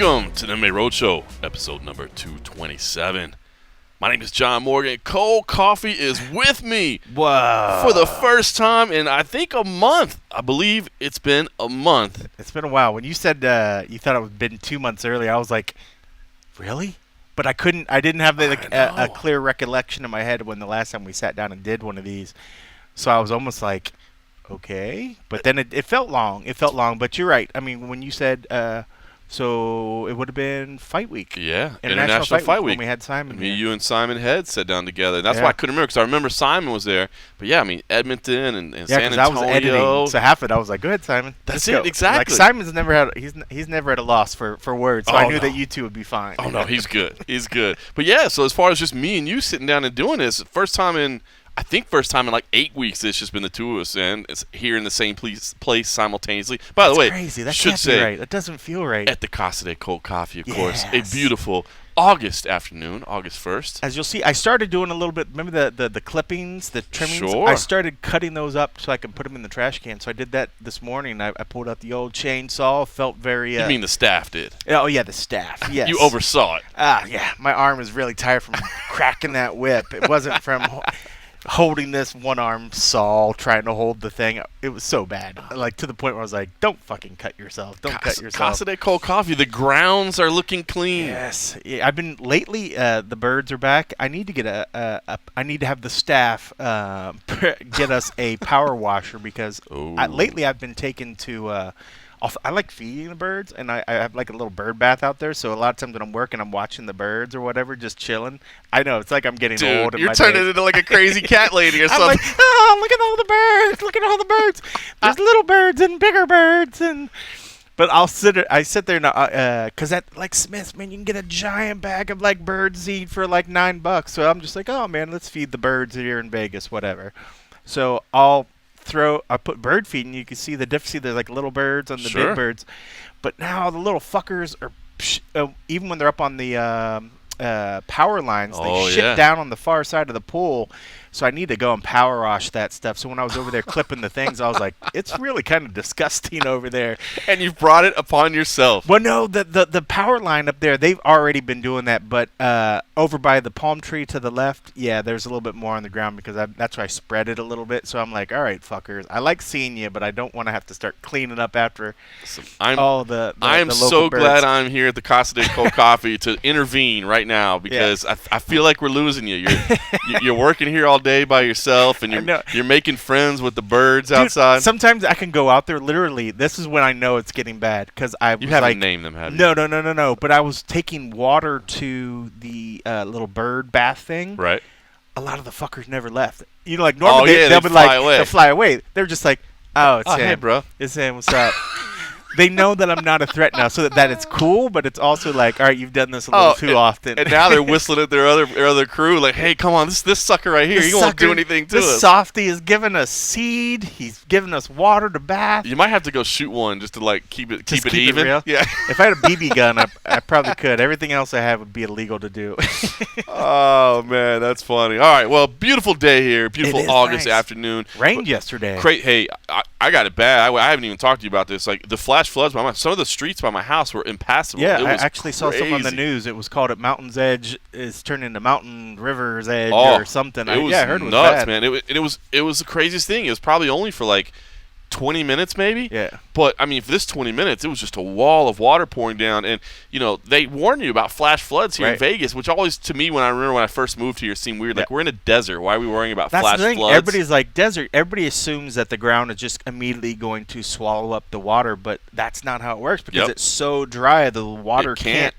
Welcome to the MMA Roadshow, episode number 227. My name is John Morgan. Cold Coffee is with me for the first time in, I think, a month. I believe it's been a month. It's been a while. When you said you thought it had been 2 months earlier, I was like, really? But I didn't have a clear recollection in my head when the last time we sat down and did one of these. So I was almost like, okay. But then it felt long. It felt long. But you're right. I mean, when you said... So it would have been Fight Week. Yeah, International Fight Week when we had Simon here. You and Simon Head sat down together. And that's why I couldn't remember, because I remember Simon was there. But yeah, I mean, Edmonton and San Antonio. I was editing, so half of it I was like, go ahead, Simon. That's it, exactly. Like Simon's never had he's never at a loss for words, so I knew that you two would be fine. Oh no, he's good. He's good. But yeah, so as far as just me and you sitting down and doing this, first time in like 8 weeks, it's just been the two of us, and it's here in the same place simultaneously. By the way, crazy. That can't be right. That doesn't feel right. At the Casa de Cold Coffee, of course. A beautiful August afternoon, August 1st. As you'll see, I started doing a little bit. Remember the clippings, the trimmings? Sure. I started cutting those up so I could put them in the trash can. So I did that this morning. I pulled out the old chainsaw. Felt very... You mean the staff did? Oh, yeah, the staff. Yes. You oversaw it. Yeah. My arm was really tired from cracking that whip. It wasn't from... holding this one-arm saw, trying to hold the thing. It was so bad. Like, to the point where I was like, don't fucking cut yourself. Don't cut yourself. Casa de Cold Coffee, the grounds are looking clean. Yes. Yeah, I've been, lately, the birds are back. I need to get I need to have the staff get us a power washer because lately I've been taken to... I like feeding the birds, and I have like a little bird bath out there. So a lot of times when I'm working, I'm watching the birds or whatever, just chilling. I know it's like I'm getting old. You're turning into like a crazy cat lady or something. I'm like, oh, look at all the birds! Look at all the birds! There's little birds and bigger birds, but I sit there now, cause at like Smith's, man, you can get a giant bag of like bird seed for like $9. So I'm just like, oh man, let's feed the birds here in Vegas, whatever. So I put bird feed, and you can see the difference. See, there's like little birds and the big birds, but now the little fuckers are even when they're up on the power lines, they shit down on the far side of the pool. So I need to go and power wash that stuff. So when I was over there clipping the things, I was like, it's really kind of disgusting over there. And you've brought it upon yourself. Well, no, the power line up there, they've already been doing that. But over by the palm tree to the left, yeah, there's a little bit more on the ground because that's why I spread it a little bit. So I'm like, all right, fuckers, I like seeing you, but I don't want to have to start cleaning up after all the I'm so glad I'm here at the Casa de Cold Coffee to intervene right now because I feel like we're losing you. You're working here all day by yourself, and you're making friends with the birds outside. Sometimes I can go out there. Literally, this is when I know it's getting bad because you haven't named them, have you? No. But I was taking water to the little bird bath thing. Right. A lot of the fuckers never left. You know, like normally they'll be like they'll fly away. They're just like, oh, it's him. Hey, bro. It's him. What's up? They know that I'm not a threat now, so that it's cool, but it's also like, all right, you've done this a little too often. And now they're whistling at their other crew, like, hey, come on, this sucker right here, he won't do anything to us. This softy is giving us seed. He's giving us water to bath. You might have to go shoot one just to like keep it even. Real. Yeah. If I had a BB gun, I probably could. Everything else I have would be illegal to do. Oh man, that's funny. All right, well, beautiful day here, beautiful August afternoon. Rained yesterday. Hey, I got it bad. I haven't even talked to you about this. Like the flash floods by some of the streets by my house were impassable. Yeah, I actually saw something on the news. It was called at Mountain's Edge is turned into Mountain River's Edge or something. I heard it was nuts, man. It was the craziest thing. It was probably only for like 20 minutes maybe. Yeah. But I mean, for this 20 minutes, it was just a wall of water pouring down, and they warn you about flash floods here in Vegas, which always, to me, when I first moved here, seemed weird. Like we're in a desert. Why are we worrying about flash floods? Everybody's like desert. Everybody assumes that the ground is just immediately going to swallow up the water, but that's not how it works because it's so dry the water can't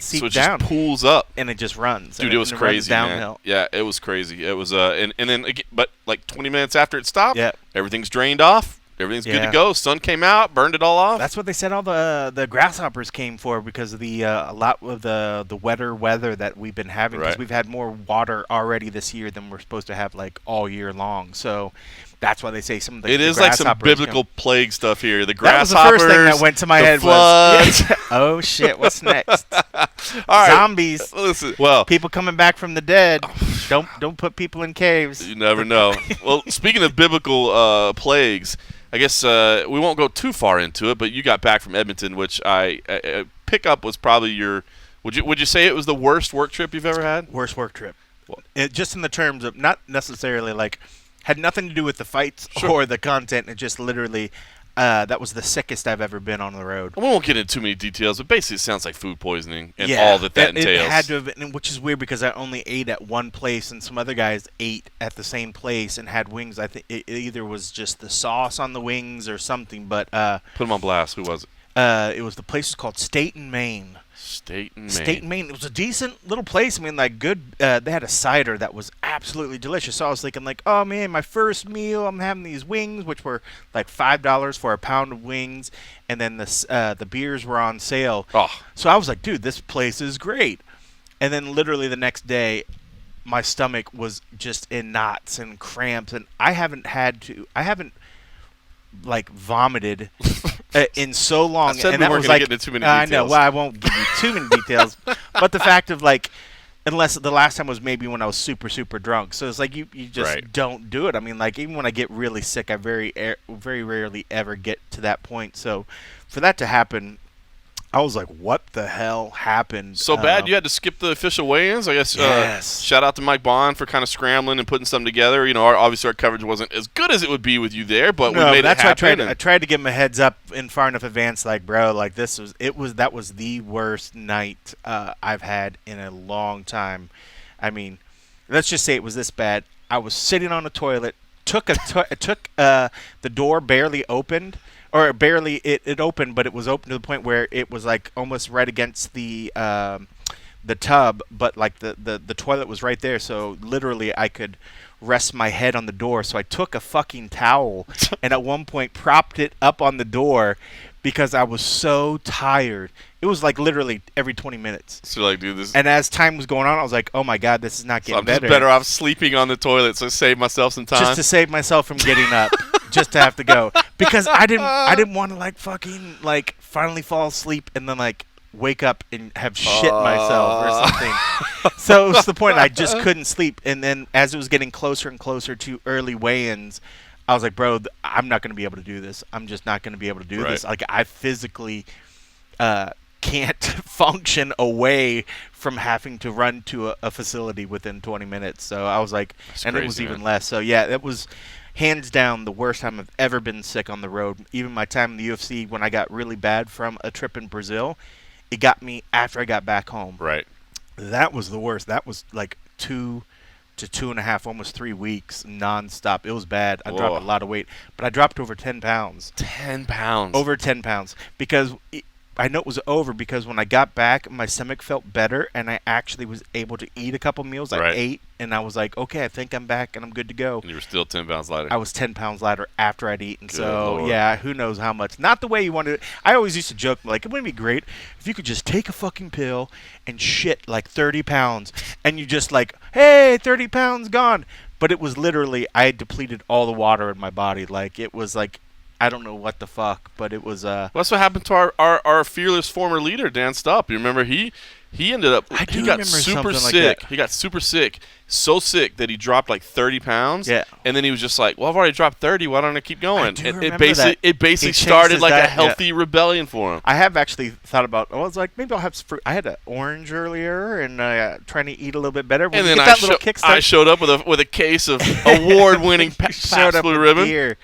seep so it down. Just pools up and it just runs. Dude, it was crazy, man. Yeah, it was crazy. It was and then but like 20 minutes after it stopped, everything's drained off. Everything's good to go. Sun came out, burned it all off. That's what they said all the grasshoppers came for because of a lot of the wetter weather that we've been having because we've had more water already this year than we're supposed to have like all year long. So that's why they say some of the is like some biblical plague stuff here. The grasshoppers. That was the first thing that went to my head. Floods. Oh shit! What's next? All right. Zombies. Listen, well, people coming back from the dead. Don't put people in caves. You never know. Well, speaking of biblical plagues, I guess we won't go too far into it, but you got back from Edmonton, which I pickup was probably your. Would you say it was the worst work trip you've ever had? Worst work trip. Just in the terms of not necessarily like had nothing to do with the fights or the content. It just literally that was the sickest I've ever been on the road. We won't get into too many details, but basically it sounds like food poisoning and all that entails. It had to have been, which is weird because I only ate at one place and some other guys ate at the same place and had wings. I think it either was just the sauce on the wings or something. But put them on blast. Who was it? It was the place called Staten, Maine. Staten, Maine. It was a decent little place. I mean, like good. They had a cider that was absolutely delicious. So I was thinking, like, oh man, my first meal, I'm having these wings, which were like $5 for a pound of wings, and then the beers were on sale. Oh. So I was like, dude, this place is great. And then literally the next day, my stomach was just in knots and cramps, and I haven't like vomited in so long. I said and we that weren't was going like to get into too many details. I know. Well, I won't give you too many details, but the fact of like, unless the last time was maybe when I was super super drunk. So it's like you just don't do it. I mean, like even when I get really sick, I very rarely ever get to that point. So for that to happen, I was like, what the hell happened? So bad you had to skip the official weigh-ins? I guess yes. Shout out to Mike Bond for kind of scrambling and putting something together. You know, obviously our coverage wasn't as good as it would be with you there, but we made it happen. I tried to give him a heads up in far enough advance, like, bro, like that was the worst night I've had in a long time. I mean, let's just say it was this bad. I was sitting on a toilet, the door barely opened. Or barely, it opened, but it was open to the point where it was like almost right against the tub, but like the toilet was right there, so literally I could rest my head on the door. So I took a fucking towel and at one point propped it up on the door because I was so tired. It was like literally every 20 minutes. So like, dude, this. And as time was going on, I was like, oh my god, this is not getting better. I'm just better off sleeping on the toilet, so save myself some time. Just to save myself from getting up. Just to have to go because I didn't want to like fucking like finally fall asleep and then like wake up and have shit myself or something. So it was the point I just couldn't sleep. And then as it was getting closer and closer to early weigh-ins, I was like, bro, I'm not going to be able to do this. I'm just not going to be able to do this. Like I physically can't function away from having to run to a facility within 20 minutes. So I was like, that's and crazy, it was even man. less. So yeah, it was hands down the worst time I've ever been sick on the road. Even my time in the UFC when I got really bad from a trip in Brazil, it got me after I got back home. Right. That was the worst. That was like 2 to 2.5, almost 3 weeks nonstop. It was bad. I dropped a lot of weight, but I dropped over 10 pounds. 10 pounds. Over 10 pounds because I know it was over because when I got back, my stomach felt better, and I actually was able to eat a couple meals. I ate, and I was like, okay, I think I'm back, and I'm good to go. And you were still 10 pounds lighter. I was 10 pounds lighter after I'd eaten. Good so, Lord. yeah, who knows how much. Not the way you wanted it. I always used to joke, like, it wouldn't be great if you could just take a fucking pill and shit like 30 pounds, and you just like, hey, 30 pounds gone. But it was literally, I had depleted all the water in my body. Like, it was like, I don't know what the fuck, but it was Well, that's what happened to our fearless former leader, Dan Stupp. You remember he ended up he got super sick. He got super sick. So sick that he dropped like 30 pounds. Yeah. And then he was just like, well, I've already dropped 30. Why don't I keep going? It basically He started like changed a his diet, healthy rebellion for him. I have actually thought about. I was like, maybe I'll have some fruit. I had an orange earlier, and trying to eat a little bit better. And then I showed up with a case of award-winning Pabst Blue Ribbon. Beer.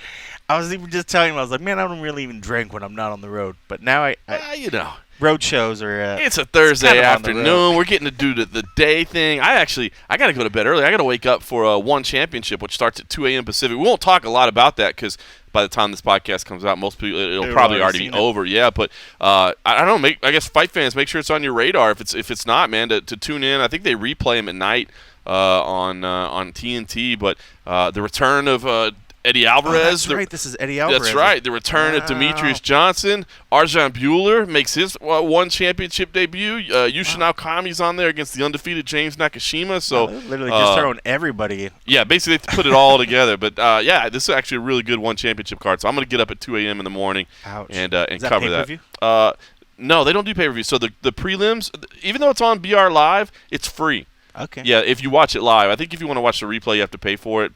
I was even just telling him, I was like, man, I don't really even drink when I'm not on the road. But now you know. Road shows are. It's a Thursday afternoon. We're getting to do the day thing. I got to go to bed early. I got to wake up for One Championship, which starts at 2 a.m. Pacific. We won't talk a lot about that because by the time this podcast comes out, most people it'll probably already be over. Yeah, but I don't know. I guess fight fans, make sure it's on your radar. If it's not, man, to tune in. I think they replay them at night on TNT. But the return of Eddie Alvarez. That's right. This is Eddie Alvarez. That's right. The return of Demetrius Johnson. Arjan Bueller makes his One Championship debut. Yushin Alkami's on there against the undefeated James Nakashima. So literally just throwing everybody. Yeah, basically they put it all together. But yeah, this is actually a really good One Championship card. So I'm going to get up at 2 a.m. in the morning and cover that. No, they don't do pay-per-view. So the prelims, even though it's on BR Live, it's free. Okay. Yeah, if you watch it live. I think if you want to watch the replay, you have to pay for it,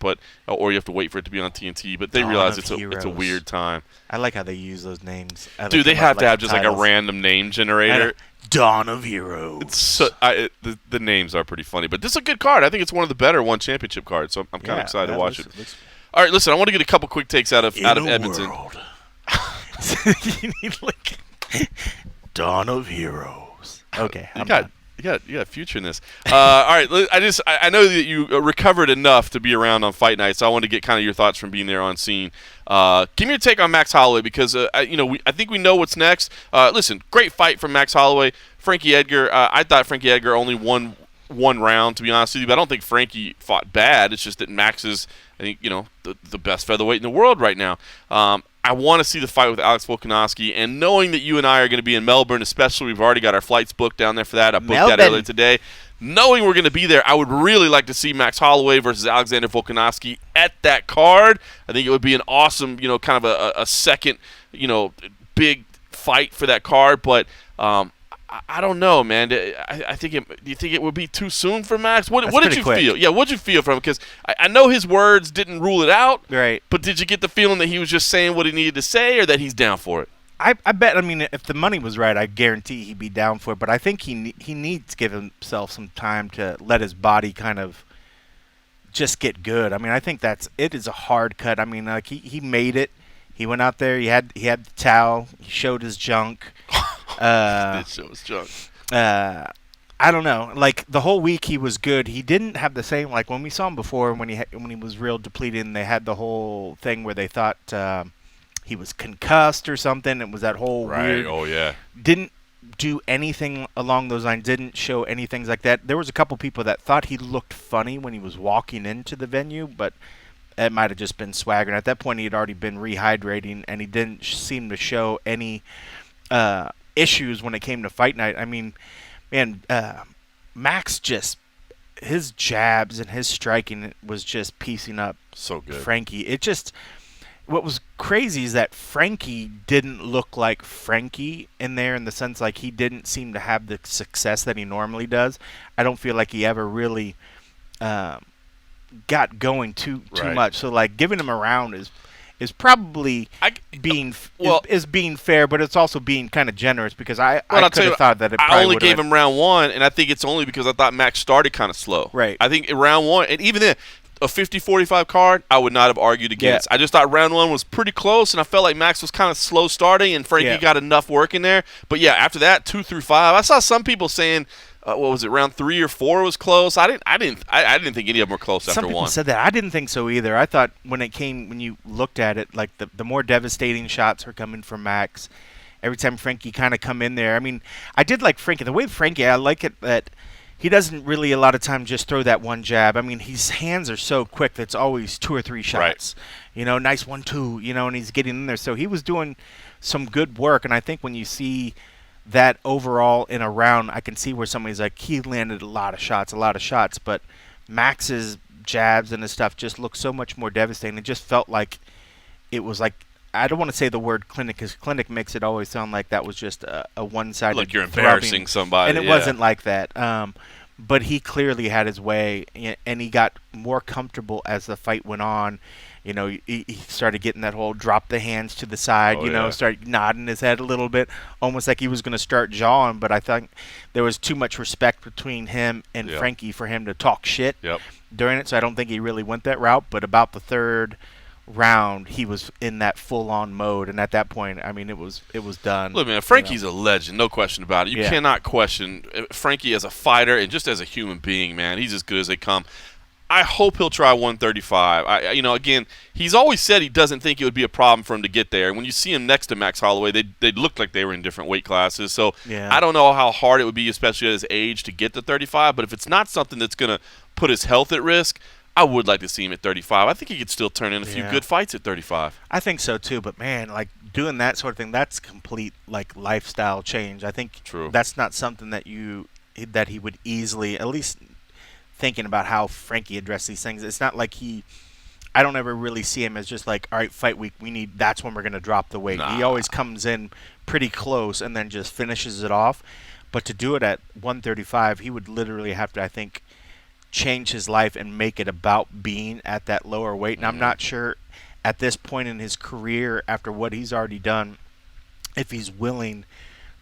or you have to wait for it to be on TNT. But they realize it's a weird time. I like how they use those names. Dude, they have to have just like a random name generator. Dawn of Heroes. The names are pretty funny, but this is a good card. I think it's one of the better one championship cards, so I'm kind of excited to watch it. All right, listen, I want to get a couple quick takes out of Edmonton. You need like Dawn of Heroes. Okay, you got future in this. All right, I know that you recovered enough to be around on fight night, so I want to get kind of your thoughts from being there on scene. Give me your take on Max Holloway because I think we know what's next. Listen, great fight from Max Holloway. Frankie Edgar. I thought Frankie Edgar only won one round, to be honest with you, but I don't think Frankie fought bad. It's just that Max is, I think, the best featherweight in the world right now. I want to see the fight with Alex Volkanovski, and knowing that you and I are going to be in Melbourne, especially, we've already got our flights booked down there for that. I booked that earlier today. Knowing we're going to be there, I would really like to see Max Holloway versus Alexander Volkanovski at that card. I think it would be an awesome, kind of a second, big fight for that card, but I don't know, man. I think do you think it would be too soon for Max? What did you feel? Yeah, what did you feel from him? Because I know his words didn't rule it out. Right. But did you get the feeling that he was just saying what he needed to say, or that he's down for it? I bet. I mean, if the money was right, I guarantee he'd be down for it. But I think he needs to give himself some time to let his body kind of just get good. I mean, I think it is a hard cut. I mean, like he made it. He went out there. He had the towel. He showed his junk. He did show his junk. I don't know. Like the whole week he was good. He didn't have the same like when we saw him before when he was real depleted. And they had the whole thing where they thought he was concussed or something. It was that whole weird. Oh yeah. Didn't do anything along those lines. Didn't show anything like that. There was a couple people that thought he looked funny when he was walking into the venue, but it might have just been swagger. And at that point, he had already been rehydrating, and he didn't seem to show any issues when it came to fight night. I mean, man, Max just his jabs and his striking was just piecing up so good. Frankie. It just what was crazy is that Frankie didn't look like Frankie in there in the sense like he didn't seem to have the success that he normally does. I don't feel like he ever really got going too much. So like giving him a round is probably being fair, but it's also being kind of generous because I could have thought that it probably I only gave him round one, and I think it's only because I thought Max started kind of slow. Right. I think in round one, and even then, a 50-45 card, I would not have argued against. Yeah. I just thought round one was pretty close, and I felt like Max was kind of slow starting, and Frankie got enough work in there. But yeah, after that, 2 through 5, I saw some people saying, what was it? Round 3 or 4 was close. I didn't think any of them were close after one. Some people said that. I didn't think so either. I thought when you looked at it, like the more devastating shots are coming from Max. Every time Frankie kind of come in there. I mean, I did like Frankie. The way Frankie, I like it that he doesn't really a lot of time just throw that one jab. I mean, his hands are so quick that it's always 2 or 3 shots. Right. Nice 1-2. And he's getting in there. So he was doing some good work. And I think when you see that overall in a round, I can see where somebody's like, he landed a lot of shots, but Max's jabs and his stuff just looked so much more devastating. It just felt like it was like, I don't want to say the word clinic because clinic makes it always sound like that was just a one-sided like you're embarrassing somebody. And it wasn't like that. But he clearly had his way, and he got more comfortable as the fight went on. He started getting that whole drop the hands to the side, started nodding his head a little bit, almost like he was going to start jawing. But I think there was too much respect between him and Frankie for him to talk shit during it. So I don't think he really went that route. But about the third round, he was in that full-on mode. And at that point, I mean, it was done. Look, man, Frankie's a legend, no question about it. You cannot question Frankie as a fighter and just as a human being, man. He's as good as they come. I hope he'll try 135. Again, he's always said he doesn't think it would be a problem for him to get there. And when you see him next to Max Holloway, they look like they were in different weight classes. So I don't know how hard it would be, especially at his age, to get to 35. But if it's not something that's going to put his health at risk, I would like to see him at 35. I think he could still turn in a few good fights at 35. I think so too. But man, like doing that sort of thing, that's complete like lifestyle change. I think that's not something that he would easily, at least thinking about how Frankie addressed these things. It's not like I don't ever really see him as just like, all right, fight week, that's when we're going to drop the weight. Nah. He always comes in pretty close and then just finishes it off. But to do it at 135, he would literally have to, I think, change his life and make it about being at that lower weight. And I'm not sure at this point in his career, after what he's already done, if he's willing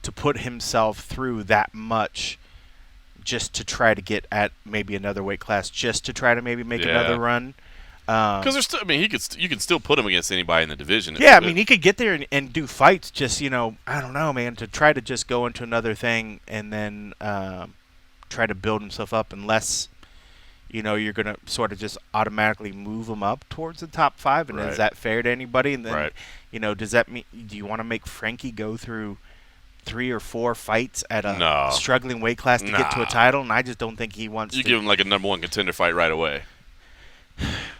to put himself through that much just to try to get at maybe another weight class, just to try to maybe make another run. Because there's still, I mean, you can still put him against anybody in the division. Yeah, I mean, he could get there and do fights. Just I don't know, man. To try to just go into another thing and then try to build himself up, unless you're gonna sort of just automatically move him up towards the top 5. And is that fair to anybody? And then does that mean, do you want to make Frankie go through 3 or 4 fights at a struggling weight class to get to a title? And I just don't think he wants. You give him like a number 1 contender fight right away.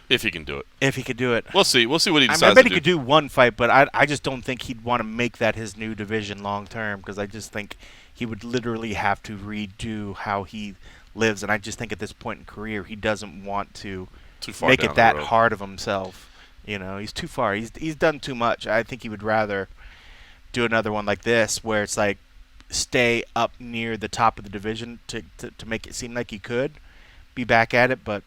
If he can do it. If he could do it. We'll see. We'll see what he decides I bet to he could do one fight, but I just don't think he'd want to make that his new division long term, because I just think he would literally have to redo how he lives. And I just think at this point in career, he doesn't want to make it that hard of himself. He's too far. He's done too much. I think he would rather do another one like this, where it's like stay up near the top of the division to make it seem like he could be back at it, but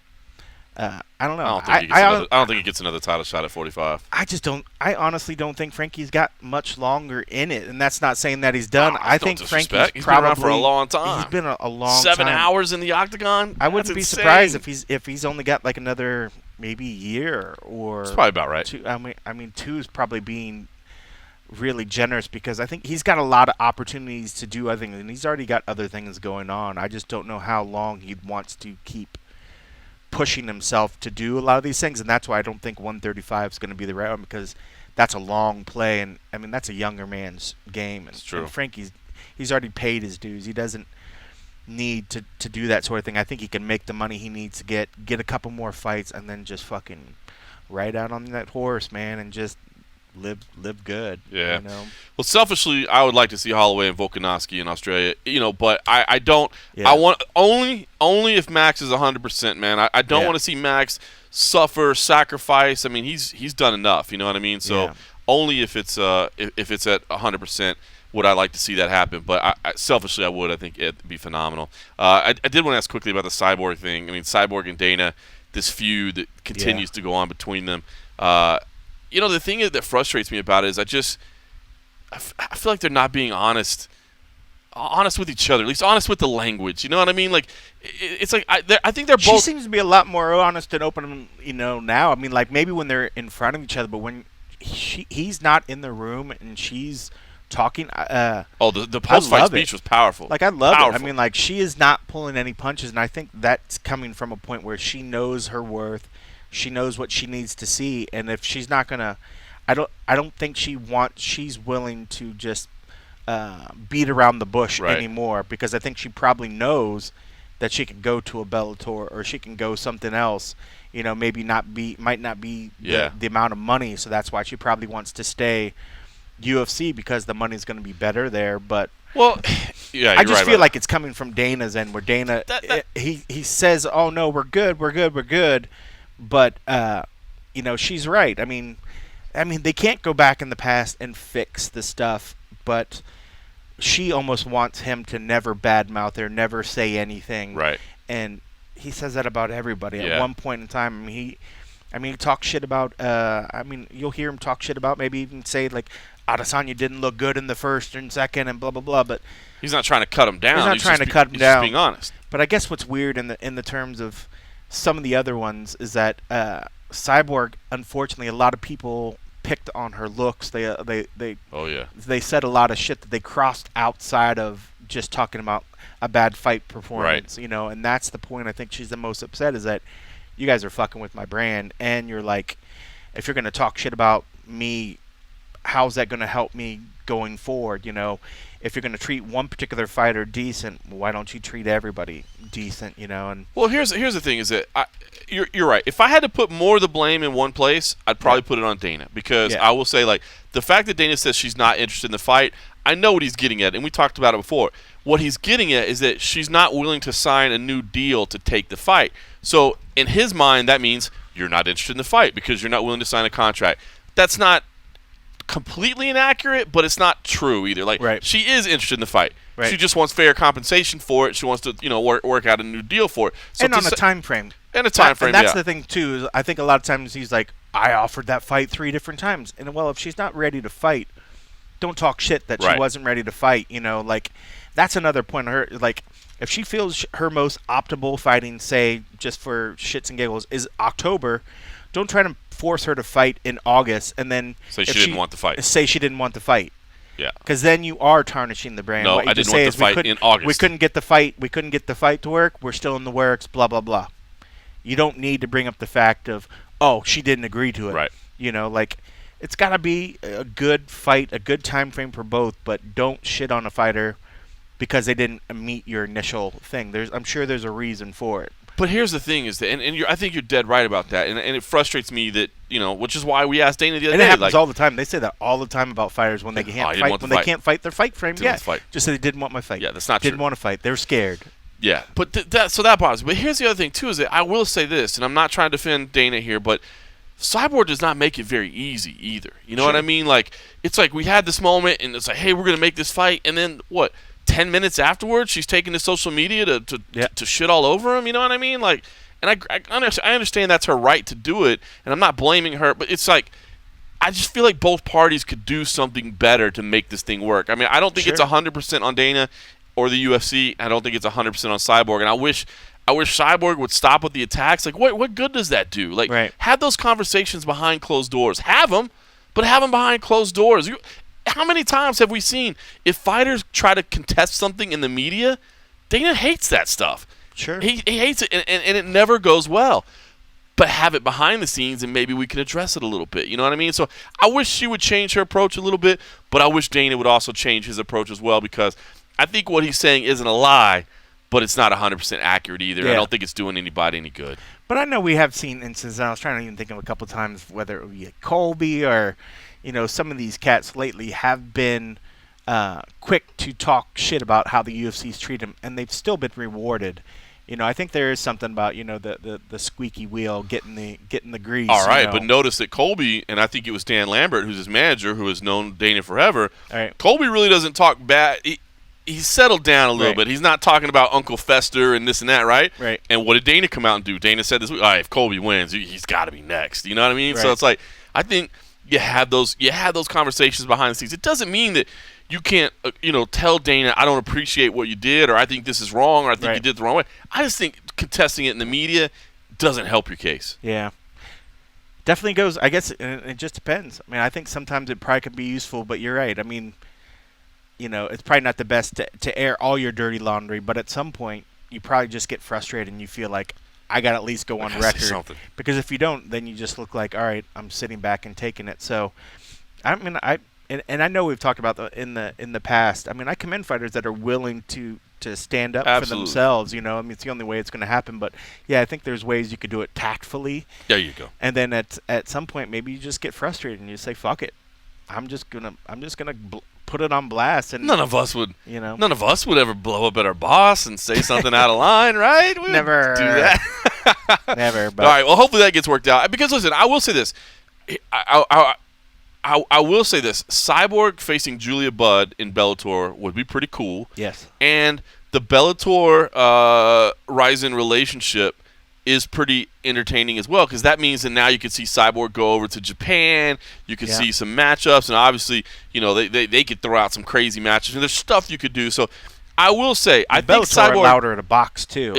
I don't know. I don't think he gets another title shot at 45. I honestly don't think Frankie's got much longer in it, and that's not saying that he's done. I think Frankie's probably been around for a long time. He's been a long 7 hours in the octagon. I wouldn't be surprised if he's only got like another maybe year or. It's probably about right. 2. I mean 2 is probably being really generous, because I think he's got a lot of opportunities to do other things, and he's already got other things going on. I just don't know how long he wants to keep pushing himself to do a lot of these things, and that's why I don't think 135 is going to be the right one, because that's a long play, and I mean that's a younger man's game. And, it's true. And Frankie's already paid his dues. He doesn't need to do that sort of thing. I think he can make the money he needs to get a couple more fights, and then just fucking ride out on that horse, man, and just live good. Yeah. Well, selfishly, I would like to see Holloway and Volkanovski in Australia. But I don't. Yeah. I want only if Max is 100%, man. I don't want to see Max suffer, sacrifice. I mean, he's done enough. You know what I mean? So only if it's at 100%. Would I like to see that happen? But selfishly, I would. I think it'd be phenomenal. I did want to ask quickly about the Cyborg thing. I mean, Cyborg and Dana, this feud that continues to go on between them. The thing that frustrates me about it is I feel like they're not being honest with each other, at least honest with the language. You know what I mean? Like, it's like I think they're both. She seems to be a lot more honest and open, now. I mean, like maybe when they're in front of each other, but when he's not in the room and she's talking. The post-fight speech was powerful. Like, I love it. I mean, like, she is not pulling any punches, and I think that's coming from a point where she knows her worth. She knows what she needs to see, and if she's not gonna, I don't think she's willing to just beat around the bush anymore, because I think she probably knows that she can go to a Bellator or she can go something else. Maybe might not be the amount of money, so that's why she probably wants to stay UFC, because the money's going to be better there. But I just feel like it's coming from Dana's end, where Dana he says, "Oh no, we're good." But she's right. I mean, they can't go back in the past and fix the stuff, but she almost wants him to never badmouth her, never say anything. Right. And he says that about everybody. At one point in time, he talks shit about. You'll hear him talk shit about, maybe even say like, Adesanya didn't look good in the first and second, and blah blah blah. But he's not trying to cut him down. He's not trying to cut him down. He's just being honest. But I guess what's weird in the terms of some of the other ones is that Cyborg, unfortunately, a lot of people picked on her looks. They said a lot of shit that they crossed outside of just talking about a bad fight performance. Right. And that's the point I think she's the most upset, is that you guys are fucking with my brand, and you're like, if you're gonna talk shit about me, how's that gonna help me going forward? If you're going to treat one particular fighter decent, why don't you treat everybody decent? And well, here's the thing: is that you're right. If I had to put more of the blame in one place, I'd probably put it on Dana, because I will say, like, the fact that Dana says she's not interested in the fight, I know what he's getting at, and we talked about it before. What he's getting at is that she's not willing to sign a new deal to take the fight. So in his mind, that means you're not interested in the fight because you're not willing to sign a contract. That's not completely inaccurate, but it's not true either. Like, she is interested in the fight. Right. She just wants fair compensation for it. She wants to, work out a new deal for it. So and on a time frame. And a time frame, and that's the thing, too. Is I think a lot of times he's like, I offered that fight 3 different times. And, well, if she's not ready to fight, don't talk shit that she wasn't ready to fight. That's another point of her. Like, if she feels her most optimal fighting, say, just for shits and giggles, is October, don't try to force her to fight in August and then say she didn't want the fight. Say she didn't want the fight. Yeah. Because then you are tarnishing the brand. No, what you I didn't just say want the fight in August. We couldn't get the fight. We couldn't get the fight to work. We're still in the works, blah, blah, blah. You don't need to bring up the fact of, oh, she didn't agree to it. Right. It's got to be a good fight, a good time frame for both, but don't shit on a fighter because they didn't meet your initial thing. I'm sure there's a reason for it. But here's the thing is that, and I think you're dead right about that, and it frustrates me that, which is why we asked Dana the other day. And it happens all the time. They say that all the time about fighters when they can't fight. When they can't fight their fight frame, just say they didn't want my fight. Yeah, that's not true. Didn't want to fight. They're scared. Yeah, but that bothers me. But here's the other thing, too, is that I will say this, and I'm not trying to defend Dana here, but Cyborg does not make it very easy either. You know what I mean? Like, it's like we had this moment, and it's like, hey, we're going to make this fight, and then, 10 minutes afterwards, she's taking to social media to shit all over him, you know what I mean? Like, and I understand that's her right to do it, and I'm not blaming her, but it's like, I just feel like both parties could do something better to make this thing work. I mean, I don't think it's 100% on Dana or the UFC. I don't think it's 100% on Cyborg, and I wish Cyborg would stop with the attacks. Like, what good does that do? Like, have those conversations behind closed doors. Have them, but have them behind closed doors. How many times have we seen if fighters try to contest something in the media, Dana hates that stuff. Sure. He hates it, and it never goes well. But have it behind the scenes, and maybe we can address it a little bit. You know what I mean? So I wish she would change her approach a little bit, but I wish Dana would also change his approach as well, because I think what he's saying isn't a lie, but it's not 100% accurate either. Yeah. I don't think it's doing anybody any good. But I know we have seen instances, and I was trying to even think of a couple times, whether it would be Colby or, some of these cats lately have been quick to talk shit about how the UFC's treat them, and they've still been rewarded. I think there is something about, the squeaky wheel getting the grease. All right, but notice that Colby, and I think it was Dan Lambert, who's his manager, who has known Dana forever. All right. Colby really doesn't talk bad. He's settled down a little bit. He's not talking about Uncle Fester and this and that, right? Right. And what did Dana come out and do? Dana said this week, all right, if Colby wins, he's got to be next. You know what I mean? Right. So it's like, I think you have those conversations behind the scenes. It doesn't mean that you can't, tell Dana, I don't appreciate what you did, or I think this is wrong, or I think you did it the wrong way. I just think contesting it in the media doesn't help your case. Yeah. Definitely goes, I guess, it just depends. I mean, I think sometimes it probably could be useful, but you're right. I mean, it's probably not the best to air all your dirty laundry, but at some point, you probably just get frustrated and you feel like, I got to at least go on record. Because if you don't, then you just look like, all right, I'm sitting back and taking it. So, I mean, and I know we've talked about in the past. I mean, I commend fighters that are willing to stand up for themselves. I mean, it's the only way it's going to happen. But yeah, I think there's ways you could do it tactfully. There you go. And then at some point, maybe you just get frustrated and you say, "Fuck it, I'm just gonna put it on blast." And none of us would ever blow up at our boss and say something out of line, right? We never do that. Never. But all right. Well, hopefully that gets worked out. Because listen, I will say this. I will say this. Cyborg facing Julia Budd in Bellator would be pretty cool. Yes. And the Bellator Ryzen relationship is pretty entertaining as well, because that means that now you can see Cyborg go over to Japan. You can see some matchups, and obviously, they could throw out some crazy matches, and there's stuff you could do. So I will say, I think Cyborg allowed her to box too.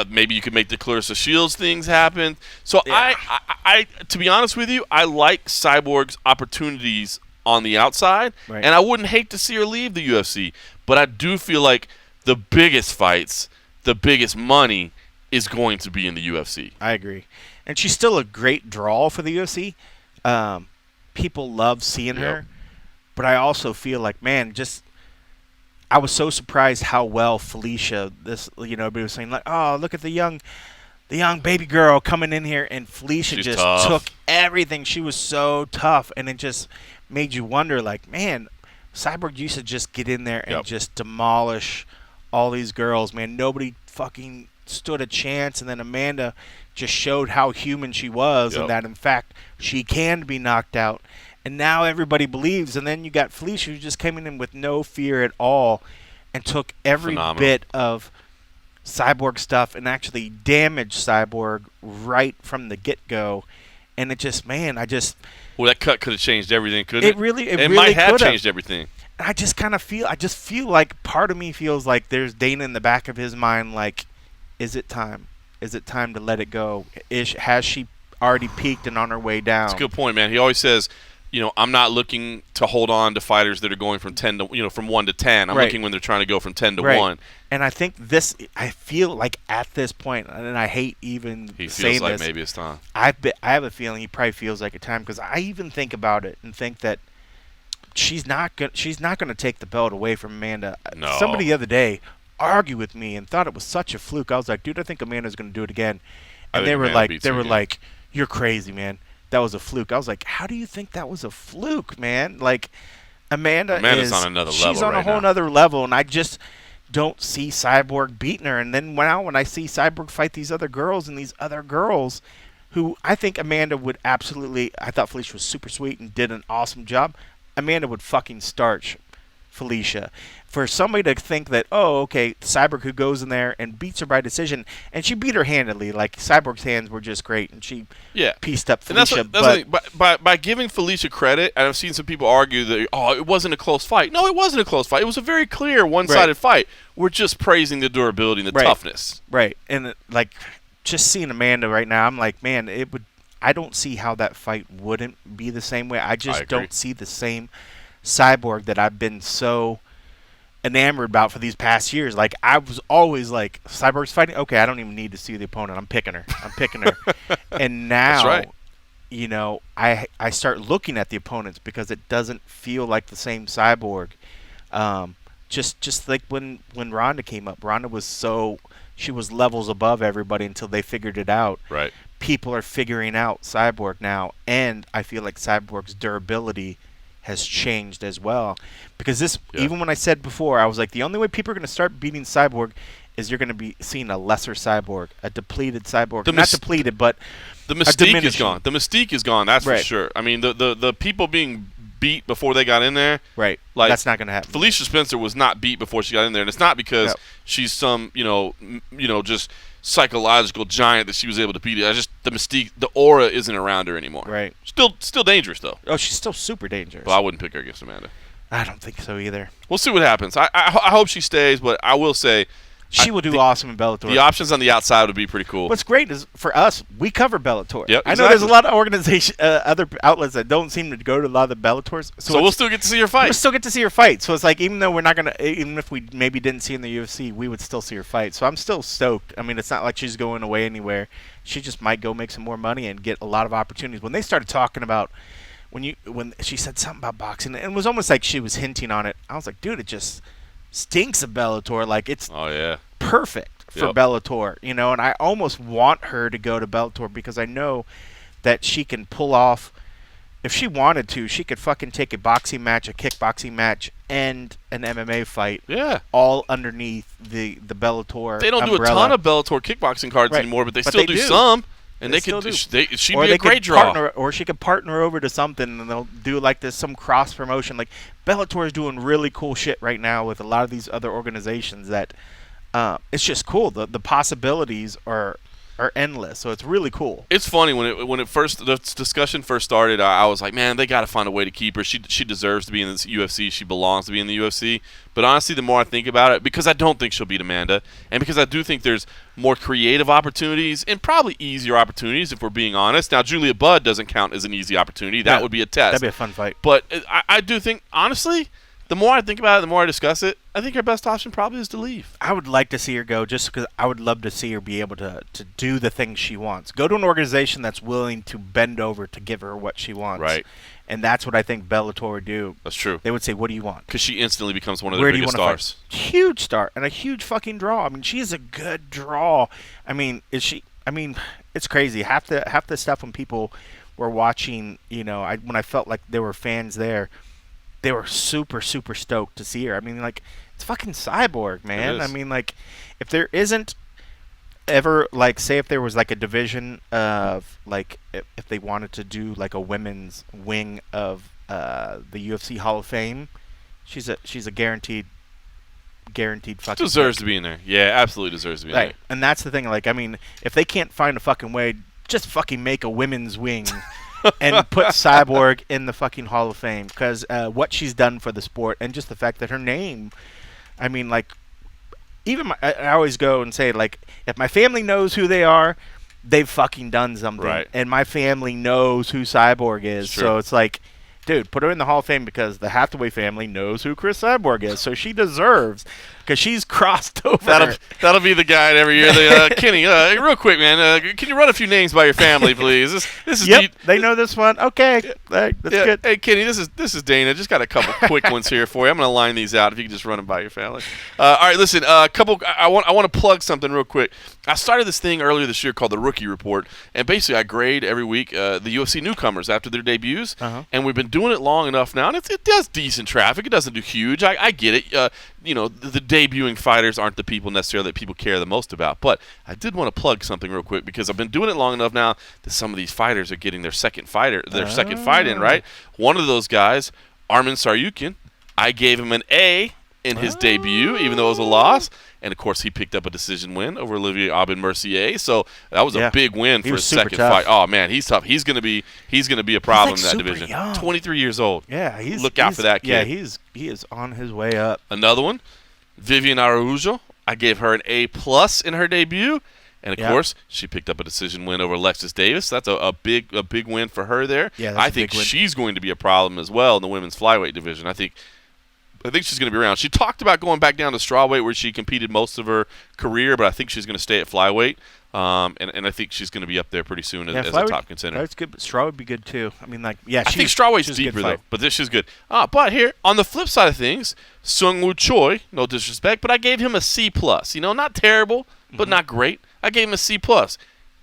Maybe you could make the Clarissa Shields things happen. So I to be honest with you, I like Cyborg's opportunities on the outside, and I wouldn't hate to see her leave the UFC. But I do feel like the biggest fights, the biggest money, is going to be in the UFC. I agree, and she's still a great draw for the UFC. People love seeing her, but I also feel like, man, I was so surprised how well Felicia, everybody was saying, like, oh, look at the young baby girl coming in here, and Felicia She's just tough. took everything. She was so tough, and it just made you wonder, like, man, Cyborg used to just get in there and just demolish all these girls, man. Nobody fucking stood a chance, and then Amanda just showed how human she was, and that, in fact, she can be knocked out. And now everybody believes. And then you got Felicia, who just came in with no fear at all. and took every Phenomenal. bit of Cyborg stuff and actually damaged Cyborg right from the get-go. And it just, man, Well, that cut could have changed everything, couldn't it? it really might have could've. changed everything. I just feel like part of me feels like there's Dana in the back of his mind, like, is it time? Is it time to let it go? Has she already peaked and on her way down? That's a good point, man. He always says, I'm not looking to hold on to fighters that are going from 10 to, from 1 to 10. I'm looking when they're trying to go from 10 to 1. And I think I feel like at this point, and I hate even He saying feels like this, maybe it's time. I have a feeling he probably feels like a time, because I even think about it and think that she's not gonna take the belt away from Amanda. No. Somebody the other day argued with me and thought it was such a fluke. I was like, dude, I think Amanda's gonna do it again. And they were like, you're crazy, man. That was a fluke. I was like, how do you think that was a fluke, man? Like, Amanda's on another level. She's on right a whole now. other level, and I just don't see Cyborg beating her. And then when I see Cyborg fight these other girls who I think Amanda would absolutely, I thought Felicia was super sweet and did an awesome job. Amanda would fucking starch Felicia. For somebody to think that, oh, okay, Cyborg who goes in there and beats her by decision, and she beat her handedly. Like, Cyborg's hands were just great, and she pieced up Felicia. And that's the thing. By giving Felicia credit, and I've seen some people argue that, it wasn't a close fight. No, it wasn't a close fight. It was a very clear one-sided fight. We're just praising the durability and the toughness. Right. And, just seeing Amanda right now, I'm like, man, I don't see how that fight wouldn't be the same way. I just don't see the same Cyborg that I've been so enamored about for these past years. Like, I was always like, Cyborg's fighting, okay, I don't even need to see the opponent. I'm picking her. And now, I start looking at the opponents because it doesn't feel like the same Cyborg. Just like when Ronda came up, she was levels above everybody until they figured it out. Right. People are figuring out Cyborg now, and I feel like Cyborg's durability has changed as well. Because even when I said before, I was like, the only way people are going to start beating Cyborg is you're going to be seeing a lesser Cyborg, a depleted Cyborg. Not depleted, but the mystique is gone. The mystique is gone, that's for sure. I mean, the people being beat before they got in there. Right. Like, that's not going to happen. Felicia Spencer was not beat before she got in there, and it's not because she's some, just psychological giant that she was able to beat it. Just the mystique, the aura isn't around her anymore. Right. Still dangerous though. Oh, she's still super dangerous. Well, I wouldn't pick her against Amanda. I don't think so either. We'll see what happens. I hope she stays, but I will say she will do awesome in Bellator. The options on the outside would be pretty cool. What's great is, for us, we cover Bellator. Yep, I know there's a lot of other outlets that don't seem to go to a lot of the Bellators. So we'll still get to see her fight. We'll still get to see her fight. So it's like, even though we're not going to, even if we maybe didn't see in the UFC, we would still see her fight. So I'm still stoked. I mean, it's not like she's going away anywhere. She just might go make some more money and get a lot of opportunities. When they started talking about, when she said something about boxing, and it was almost like she was hinting on it, I was like, dude, it just stinks of Bellator. Like, it's perfect for Bellator, and I almost want her to go to Bellator because I know that she can pull off, if she wanted to, she could fucking take a boxing match, a kickboxing match, and an MMA fight, all underneath the Bellator. They don't umbrella. do a ton of Bellator kickboxing cards anymore, but they still do some. And she'd be a great draw. Or she could partner over to something, and they'll do like this, some cross promotion. Like, Bellator is doing really cool shit right now with a lot of these other organizations that it's just cool. The possibilities are endless, so it's really cool. It's funny when the discussion first started, I was like, man, they got to find a way to keep her. She deserves to be in this UFC. She belongs to be in the UFC. But honestly, the more I think about it, because I don't think she'll beat Amanda, and because I do think there's more creative opportunities and probably easier opportunities, if we're being honest. Now, Julia Budd doesn't count as an easy opportunity. That would be a test. That'd be a fun fight. But I do think, honestly, the more I think about it, the more I discuss it, I think her best option probably is to leave. I would like to see her go, just because I would love to see her be able to do the things she wants. Go to an organization that's willing to bend over to give her what she wants. Right. And that's what I think Bellator would do. That's true. They would say, what do you want? Because she instantly becomes one of their biggest stars. Huge star, and a huge fucking draw. I mean, she is a good draw. I mean, it's crazy. Half the stuff when people were watching, when I felt like there were fans there, they were super, super stoked to see her. I mean, like, it's fucking Cyborg, man. I mean, like, if there isn't ever, like, say if there was, like, a division of, like, if they wanted to do, like, a women's wing of the UFC Hall of Fame, she's a guaranteed guaranteed fucking deserves pick. to be in there. Yeah, absolutely deserves to be in Right. there. And that's the thing. Like, I mean, if they can't find a fucking way, just fucking make a women's wing and put Cyborg in the fucking Hall of Fame, because what she's done for the sport and just the fact that her name, I mean, like, even I always go and say, like, if my family knows who they are, they've fucking done something. Right. And my family knows who Cyborg is. Sure. So it's like, dude, put her in the Hall of Fame because the Hathaway family knows who Chris Cyborg is. So she deserves, because she's crossed over. That'll be the guide every year. Kenny, real quick, man, can you run a few names by your family, please? This is Yep, they know this one. Okay, that's good. Hey, Kenny, this is Dana. Just got a couple quick ones here for you. I'm gonna line these out if you can just run them by your family. All right, listen. I want to plug something real quick. I started this thing earlier this year called the Rookie Report, and basically I grade every week the UFC newcomers after their debuts, and we've been doing it long enough now, and it does decent traffic. It doesn't do huge. I get it. The debuting fighters aren't the people necessarily that people care the most about. But I did want to plug something real quick because I've been doing it long enough now that some of these fighters are getting their second fight in, right? One of those guys, Arman Saryukin, I gave him an A in his debut, even though it was a loss. And, of course, he picked up a decision win over Olivier Aubin-Mercier. So that was a big win for his second fight. Oh, man, he's tough. He's going to be a problem in that division. Young. 23 years old. Yeah, look out for that kid. Yeah, he is on his way up. Another one, Vivian Araujo. I gave her an A+ in her debut. And, of course, she picked up a decision win over Alexis Davis. That's a big win for her there. Yeah, I think she's going to be a problem as well in the women's flyweight division. I think she's going to be around. She talked about going back down to strawweight where she competed most of her career, but I think she's going to stay at flyweight. And I think she's going to be up there pretty soon as a top contender. That's good, but straw would be good too. I mean, like, I think strawweight's deeper though, but this is good. But here on the flip side of things, Seung-Woo Choi, no disrespect, but I gave him a C+. Not terrible, but not great. I gave him a C+.